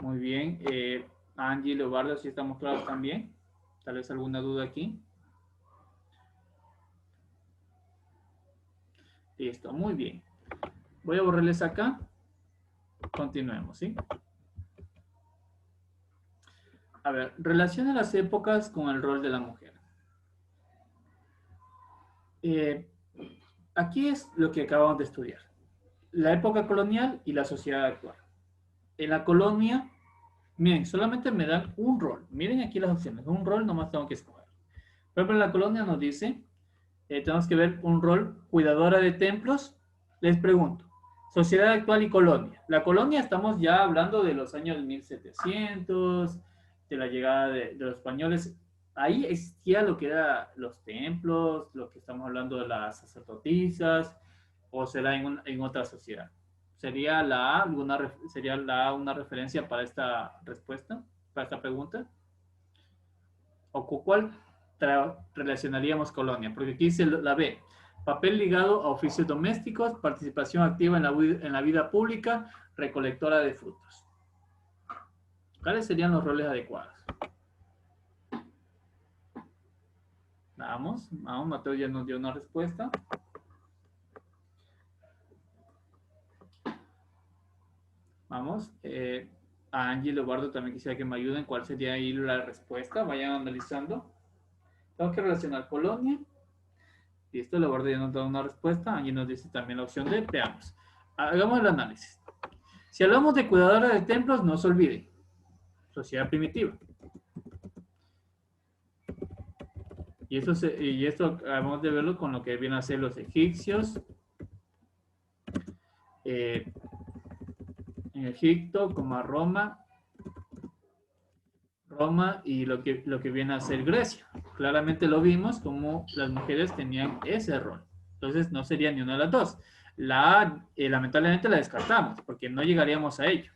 Muy bien. Angie, Leobardo, si estamos claros también. Tal vez alguna duda aquí. Listo, muy bien. Voy a borrarles acá. Continuemos, ¿sí? A ver, relaciona las épocas con el rol de la mujer. Aquí es lo que acabamos de estudiar. La época colonial y la sociedad actual. En la colonia, miren, solamente me dan un rol. Miren aquí las opciones. Un rol nomás tengo que escoger. Por ejemplo, en la colonia nos dice, tenemos que ver un rol cuidadora de templos. Les pregunto, sociedad actual y colonia. La colonia estamos ya hablando de los años 1700, de la llegada de los españoles. Ahí existía lo que eran los templos, lo que estamos hablando de las sacerdotisas, o será en otra sociedad. ¿Sería la A sería la A una referencia para esta respuesta, para esta pregunta? ¿O con cuál relacionaríamos colonia? Porque aquí dice la B. Papel ligado a oficios domésticos, participación activa en la vida pública, recolectora de frutos. ¿Cuáles serían los roles adecuados? Vamos, Mateo ya nos dio una respuesta. Vamos, a Angie y Leobardo también quisiera que me ayuden. ¿Cuál sería ahí la respuesta? Vayan analizando. Tengo que relacionar colonia. Listo, Leobardo ya nos da una respuesta. Angie nos dice también la opción D. Veamos. Hagamos el análisis. Si hablamos de cuidadora de templos, no se olviden. Sociedad primitiva. Y esto acabamos de verlo con lo que vienen a ser los egipcios. En Egipto, como a Roma y lo que viene a ser Grecia. Claramente lo vimos como las mujeres tenían ese rol. Entonces no sería ni una de las dos. La A, lamentablemente la descartamos porque no llegaríamos a ello.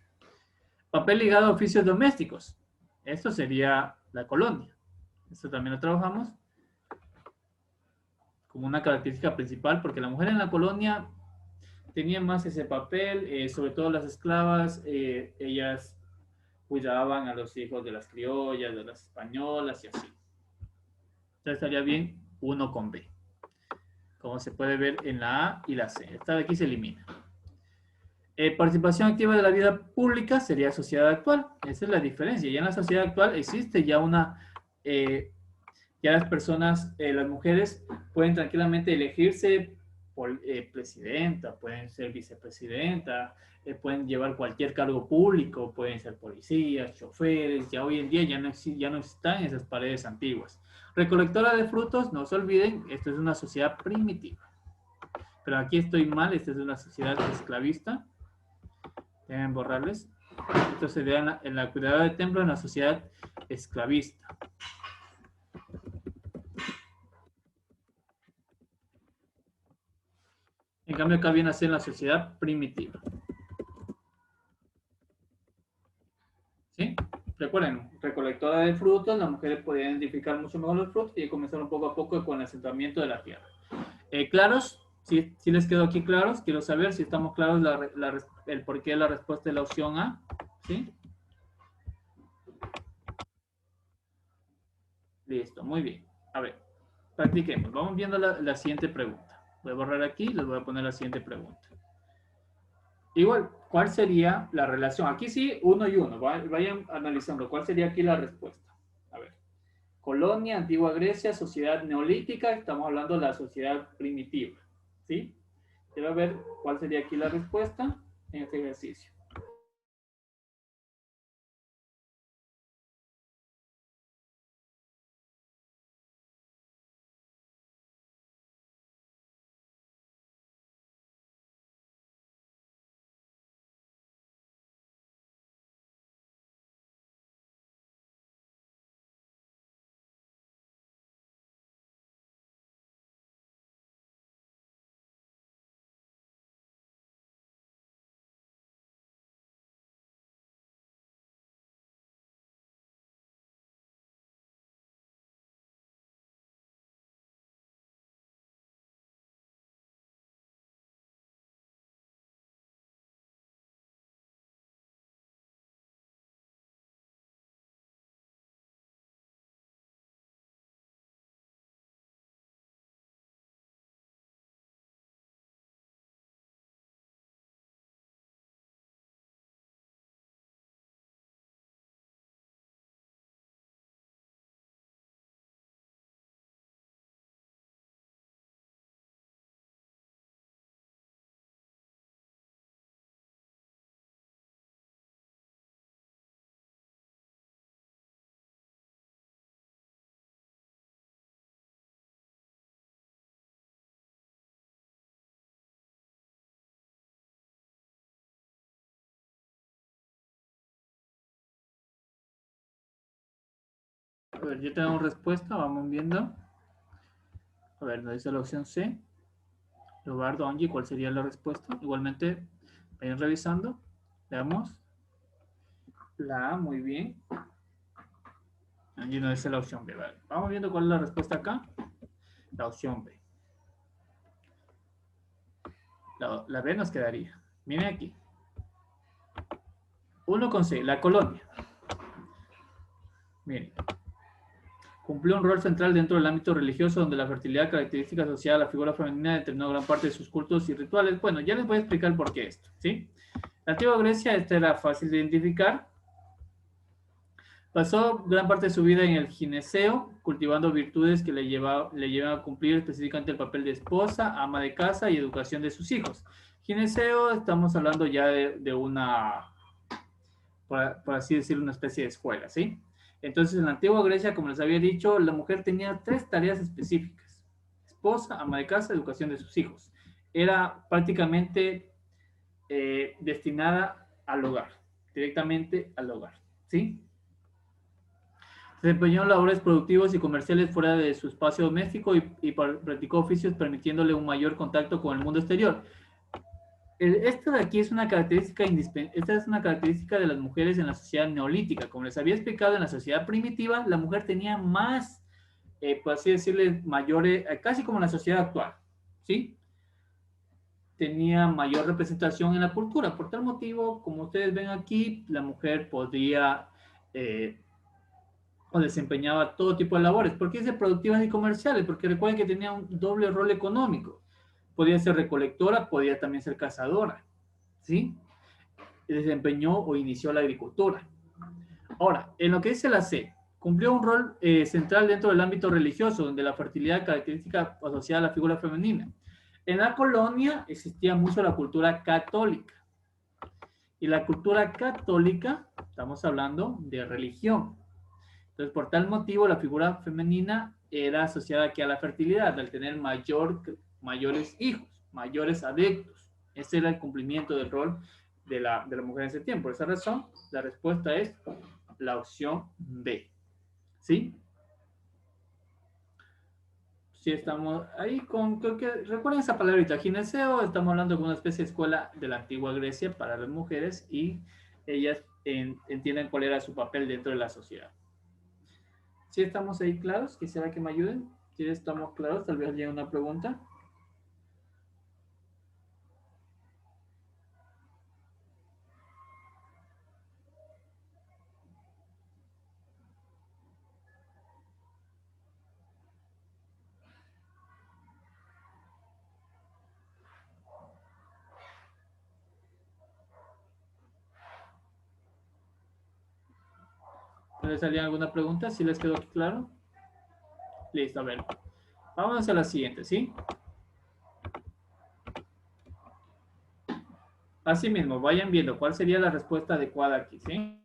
Papel ligado a oficios domésticos. Esto sería la colonia. Esto también lo trabajamos como una característica principal, porque la mujer en la colonia tenía más ese papel, sobre todo las esclavas, ellas cuidaban a los hijos de las criollas, de las españolas y así. Entonces estaría bien uno con B, como se puede ver en la A y la C. Esta de aquí se elimina. Participación activa de la vida pública sería sociedad actual. Esa es la diferencia. Ya en la sociedad actual existe ya ya las personas, las mujeres pueden tranquilamente elegirse por presidenta, pueden ser vicepresidenta, pueden llevar cualquier cargo público, pueden ser policías, choferes. Ya hoy en día ya no están esas paredes antiguas. Recolectora de frutos, no se olviden, esto es una sociedad primitiva. Pero aquí estoy mal, esta es una sociedad esclavista. Deben borrarles. Esto sería en la cuidadora de templo en la sociedad esclavista. En cambio, acá viene a ser la sociedad primitiva. ¿Sí? Recuerden, recolectora de frutos, las mujeres podían identificar mucho mejor los frutos y comenzaron poco a poco con el asentamiento de la tierra. ¿Claros? ¿Sí, sí les quedó aquí claros? Quiero saber si estamos claros el porqué de la respuesta de la opción A. ¿Sí? Listo, muy bien. A ver, practiquemos. Vamos viendo la siguiente pregunta. Voy a borrar aquí y les voy a poner la siguiente pregunta. Igual, ¿cuál sería la relación? Aquí sí, uno y uno. Vayan analizando. ¿Cuál sería aquí la respuesta? A ver. Colonia, antigua Grecia, sociedad neolítica. Estamos hablando de la sociedad primitiva. ¿Sí? Quiero ver cuál sería aquí la respuesta en este ejercicio. A ver, yo tengo respuesta, vamos viendo. A ver, nos dice la opción C. Leobardo, Angie, ¿cuál sería la respuesta? Igualmente, vayan revisando. Veamos. La A, muy bien. Angie nos dice la opción B. Vale. Vamos viendo cuál es la respuesta acá. La opción B. La B nos quedaría. Miren aquí. 1 con C, la colonia. Miren. Cumplió un rol central dentro del ámbito religioso donde la fertilidad, característica asociada a la figura femenina, determinó gran parte de sus cultos y rituales. Bueno, ya les voy a explicar por qué esto, ¿sí? La antigua Grecia, esta era fácil de identificar. Pasó gran parte de su vida en el gineceo, cultivando virtudes que le llevan a cumplir específicamente el papel de esposa, ama de casa y educación de sus hijos. Gineceo, estamos hablando ya de una, por así decirlo, una especie de escuela, ¿sí? Entonces, en la antigua Grecia, como les había dicho, la mujer tenía 3 tareas específicas: esposa, ama de casa, educación de sus hijos. Era prácticamente destinada al hogar, directamente al hogar, ¿sí? Desempeñó labores productivas y comerciales fuera de su espacio doméstico y practicó oficios permitiéndole un mayor contacto con el mundo exterior. Esta de aquí es una característica esta es una característica de las mujeres en la sociedad neolítica. Como les había explicado, en la sociedad primitiva, la mujer tenía más, por así decirle, mayores, casi como en la sociedad actual, ¿sí? Tenía mayor representación en la cultura. Por tal motivo, como ustedes ven aquí, la mujer podría o desempeñaba todo tipo de labores. ¿Por qué dice productivas y comerciales? Porque recuerden que tenía un doble rol económico. Podía ser recolectora, podía también ser cazadora, ¿sí? Desempeñó o inició la agricultura. Ahora, en lo que dice la C, cumplió un rol central dentro del ámbito religioso, donde la fertilidad característica asociada a la figura femenina. En la colonia existía mucho la cultura católica. Y la cultura católica, estamos hablando de religión. Entonces, por tal motivo, la figura femenina era asociada aquí a la fertilidad, al tener mayores hijos. mayores adeptos. Ese era el cumplimiento del rol de la mujer en ese tiempo. Por esa razón, la respuesta es la opción B. ¿Sí? Sí, estamos ahí con, creo que, recuerden esa palabrita, gineceo, estamos hablando de una especie de escuela de la antigua Grecia para las mujeres y ellas entienden cuál era su papel dentro de la sociedad. ¿Sí estamos ahí claros? Quisiera que me ayuden. ¿Sí estamos claros? Tal vez haya una pregunta. ¿Les salía alguna pregunta? ¿Sí les quedó claro? Listo, a ver. Vamos a la siguiente, ¿sí? Así mismo, vayan viendo cuál sería la respuesta adecuada aquí, ¿sí?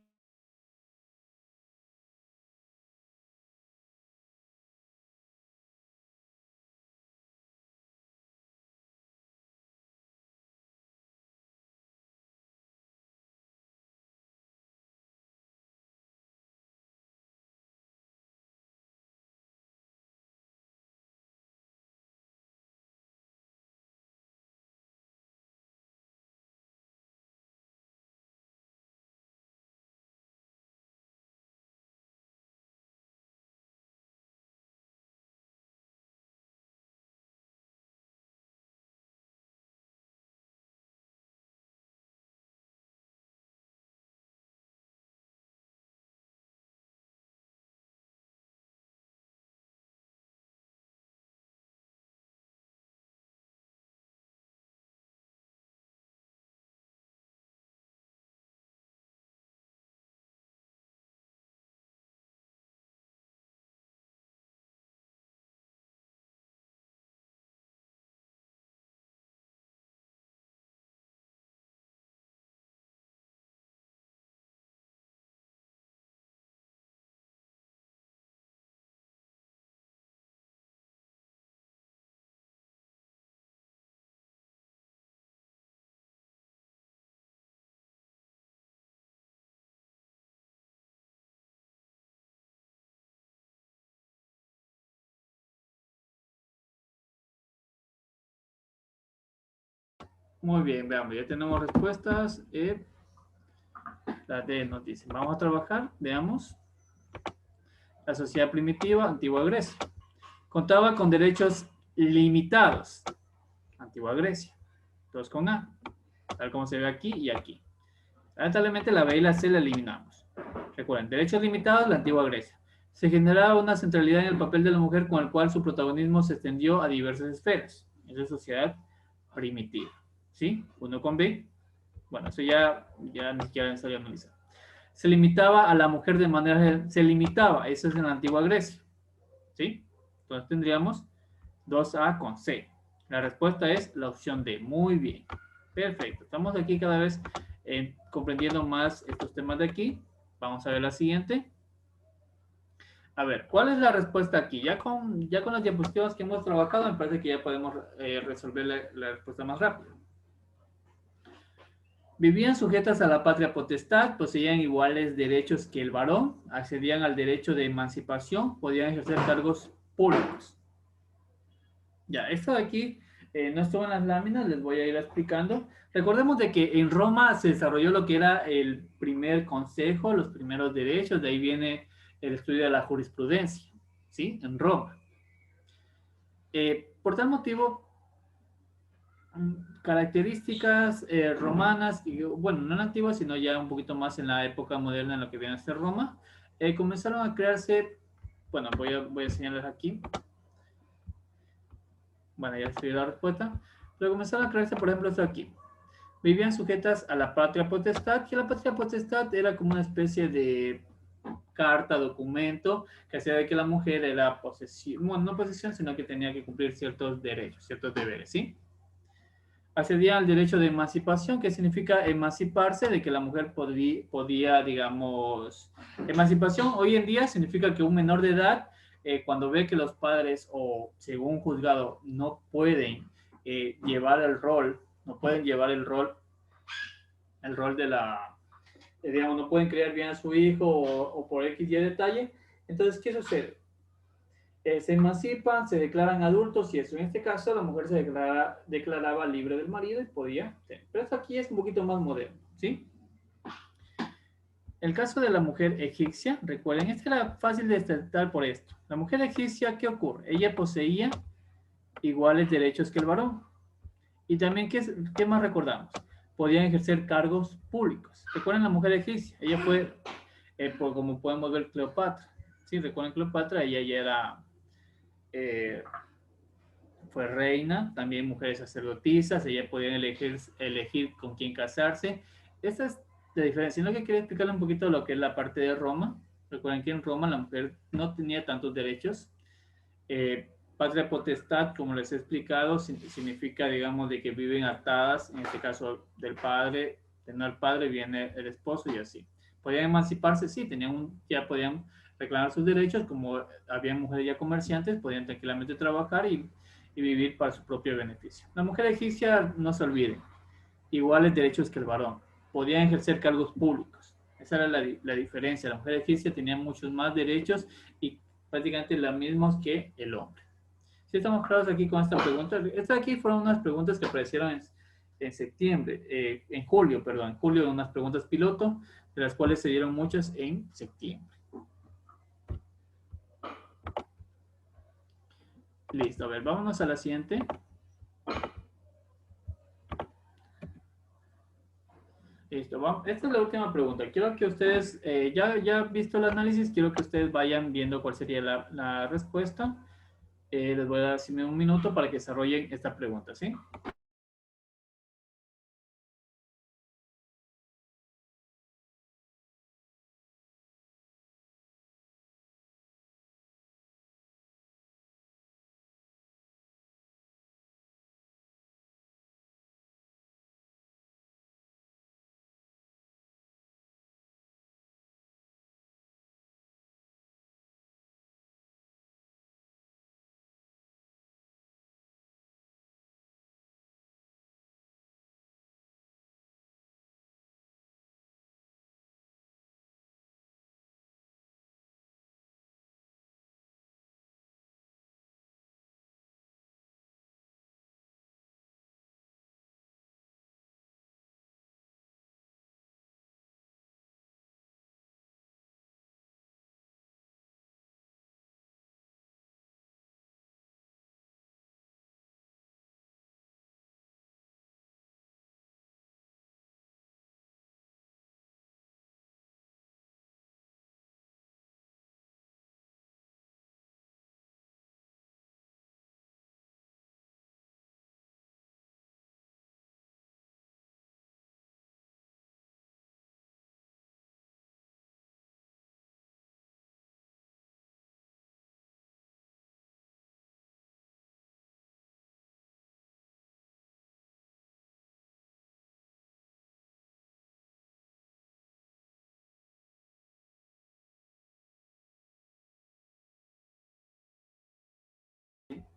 Muy bien, veamos, ya tenemos respuestas. La D nos dice, vamos a trabajar, veamos. La sociedad primitiva, antigua Grecia. Contaba con derechos limitados. Antigua Grecia. Todos con A. Tal como se ve aquí y aquí. Lamentablemente la B y la C la eliminamos. Recuerden, derechos limitados, la antigua Grecia. Se generaba una centralidad en el papel de la mujer con el cual su protagonismo se extendió a diversas esferas. Es la sociedad primitiva. ¿Sí? Uno con B. Bueno, eso ya ni siquiera es necesario analizar. Se limitaba a la mujer de manera... Se limitaba, eso es en la antigua Grecia. ¿Sí? Entonces tendríamos 2A con C. La respuesta es la opción D. Muy bien. Perfecto. Estamos aquí cada vez comprendiendo más estos temas de aquí. Vamos a ver la siguiente. A ver, ¿cuál es la respuesta aquí? Ya con las diapositivas que hemos trabajado, me parece que ya podemos resolver la respuesta más rápido. Vivían sujetas a la patria potestad, poseían iguales derechos que el varón, accedían al derecho de emancipación, podían ejercer cargos públicos. Ya, esto de aquí no estuvo en las láminas, les voy a ir explicando. Recordemos de que en Roma se desarrolló lo que era el primer consejo, los primeros derechos, de ahí viene el estudio de la jurisprudencia, ¿sí? En Roma. Por tal motivo, características romanas, y, bueno, no en antiguas, sino ya un poquito más en la época moderna en lo que viene a ser Roma, comenzaron a crearse, bueno, voy a enseñarles aquí. Bueno, ya estoy la respuesta. Pero comenzaron a crearse, por ejemplo, esto aquí. Vivían sujetas a la patria potestad, que la patria potestad era como una especie de carta, documento, que hacía de que la mujer era posesión, bueno, no posesión, sino que tenía que cumplir ciertos derechos, ciertos deberes, ¿sí? Accedía al derecho de emancipación, que significa emanciparse, de que la mujer podía, digamos, emancipación hoy en día significa que un menor de edad, cuando ve que los padres o según juzgado no pueden llevar el rol, no pueden llevar el rol de la, digamos, no pueden criar bien a su hijo o por X y detalle. Entonces, ¿qué sucede? Se emancipan, se declaran adultos y eso. En este caso, la mujer se declaraba libre del marido y podía tener. Pero esto aquí es un poquito más moderno, ¿sí? El caso de la mujer egipcia, recuerden, este era fácil de detectar por esto. La mujer egipcia, ¿qué ocurre? Ella poseía iguales derechos que el varón. Y también, ¿qué más recordamos? Podían ejercer cargos públicos. ¿Recuerdan la mujer egipcia? Ella fue, como podemos ver, Cleopatra. ¿Sí? ¿Recuerdan Cleopatra? Ella ya era, eh, fue reina, también mujeres sacerdotisas, ella podían elegir con quién casarse. Esta es la diferencia. Lo que quería explicarle un poquito lo que es la parte de Roma. Recuerden que en Roma la mujer no tenía tantos derechos. Patria potestad, como les he explicado, significa, digamos, de que viven atadas, en este caso del padre, de no al padre viene el esposo y así. Podían emanciparse, sí, ya podían reclamar sus derechos, como había mujeres ya comerciantes, podían tranquilamente trabajar y vivir para su propio beneficio. La mujer egipcia, no se olviden, iguales derechos que el varón, podían ejercer cargos públicos. Esa era la diferencia. La mujer egipcia tenía muchos más derechos y prácticamente los mismos que el hombre. Si estamos claros aquí con esta pregunta, estas aquí fueron unas preguntas que aparecieron en septiembre, en julio, perdón, en julio, unas preguntas piloto, de las cuales se dieron muchas en septiembre. Listo, a ver, vámonos a la siguiente. Listo, vamos. Esta es la última pregunta. Quiero que ustedes, ya visto el análisis, quiero que ustedes vayan viendo cuál sería la respuesta. Les voy a dar un minuto para que desarrollen esta pregunta, ¿sí?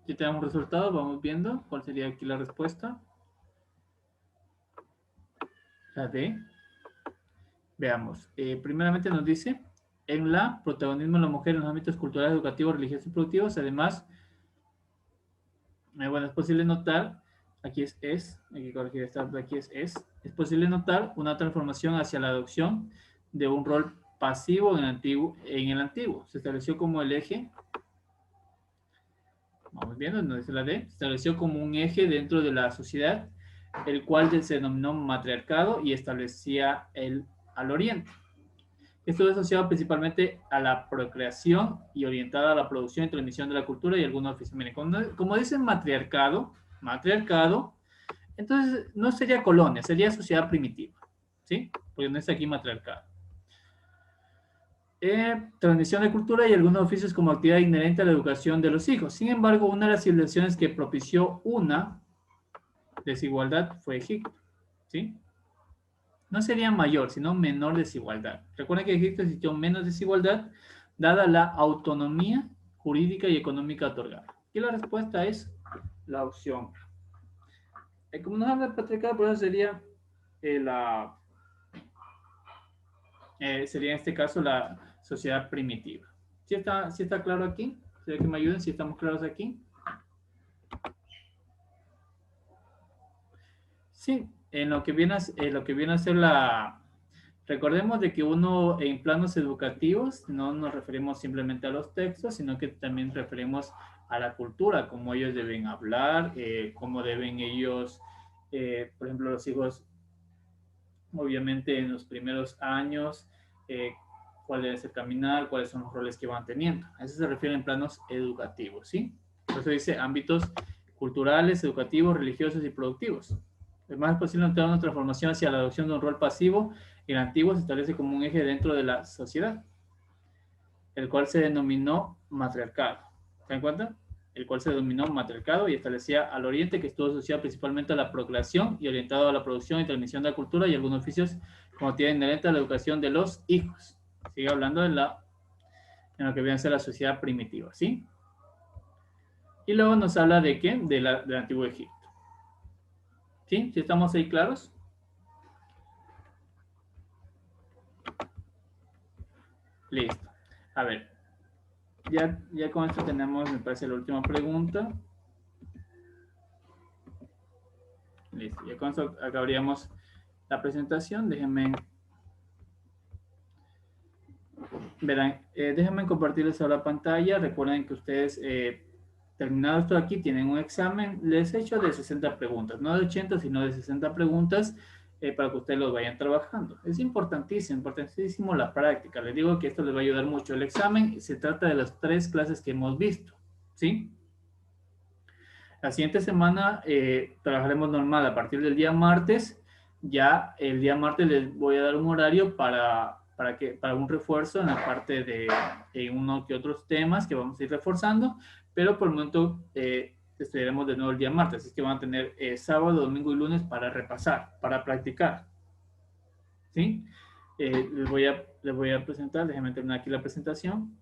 Ya tenemos resultados, vamos viendo cuál sería aquí la respuesta. La D. Veamos. Primeramente nos dice, en la protagonismo de la mujer en los ámbitos culturales, educativos, religiosos y productivos. Además, bueno, es posible notar, aquí hay que corregir esta, aquí es posible notar una transformación hacia la adopción de un rol pasivo en el antiguo. Se estableció como el eje, vamos viendo, nos dice la D, se estableció como un eje dentro de la sociedad, el cual se denominó matriarcado y establecía al oriente. Esto es asociado principalmente a la procreación y orientada a la producción y transmisión de la cultura y algunos oficios. Miren, como dicen matriarcado, entonces no sería colonia, sería sociedad primitiva, ¿sí? Porque no está aquí matriarcado. Transmisión de cultura y algunos oficios como actividad inherente a la educación de los hijos. Sin embargo, una de las civilizaciones que propició una desigualdad fue Egipto, ¿sí? No sería mayor, sino menor desigualdad. Recuerden que en Egipto existió menos desigualdad dada la autonomía jurídica y económica otorgada. Y la respuesta es la opción. Como nos habla el patriarcado, por eso sería sería en este caso la sociedad primitiva. ¿Sí está claro aquí? ¿Sería que me ayuden si estamos claros aquí? Sí, lo que viene a ser la... Recordemos de que uno en planos educativos no nos referimos simplemente a los textos, sino que también referimos a la cultura, cómo ellos deben hablar, cómo deben ellos, por ejemplo, los hijos, obviamente en los primeros años, eh, cuál es el caminar, cuáles son los roles que van teniendo. A eso se refiere en planos educativos, ¿sí? Por eso dice ámbitos culturales, educativos, religiosos y productivos. Es más posible entrar una transformación hacia la adopción de un rol pasivo y el antiguo se establece como un eje dentro de la sociedad, el cual se denominó matriarcado. ¿Se dan cuenta? El cual se denominó matriarcado y establecía al oriente, que estuvo asociado principalmente a la procreación y orientado a la producción y transmisión de la cultura y algunos oficios como tiene inherente a la educación de los hijos. Sigue hablando en lo que viene a ser la sociedad primitiva, ¿sí? Y luego nos habla de qué? Del antiguo Egipto. ¿Sí? ¿Sí estamos ahí claros? Listo. A ver, ya con esto tenemos, me parece, la última pregunta. Listo, ya con esto acabaríamos la presentación. Verán, déjenme compartirles ahora la pantalla. Recuerden que ustedes, terminado esto aquí, tienen un examen. Les he hecho de 60 preguntas, no de 80, sino de 60 preguntas para que ustedes los vayan trabajando. Es importantísimo, importantísimo la práctica. Les digo que esto les va a ayudar mucho. El examen se trata de las 3 clases que hemos visto, ¿sí? La siguiente semana trabajaremos normal a partir del día martes. Ya el día martes les voy a dar un horario para un refuerzo en la parte de uno que otros temas que vamos a ir reforzando, pero por el momento estudiaremos de nuevo el día martes, así que van a tener sábado, domingo y lunes para repasar, para practicar. ¿Sí? Les voy a presentar, déjenme terminar aquí la presentación.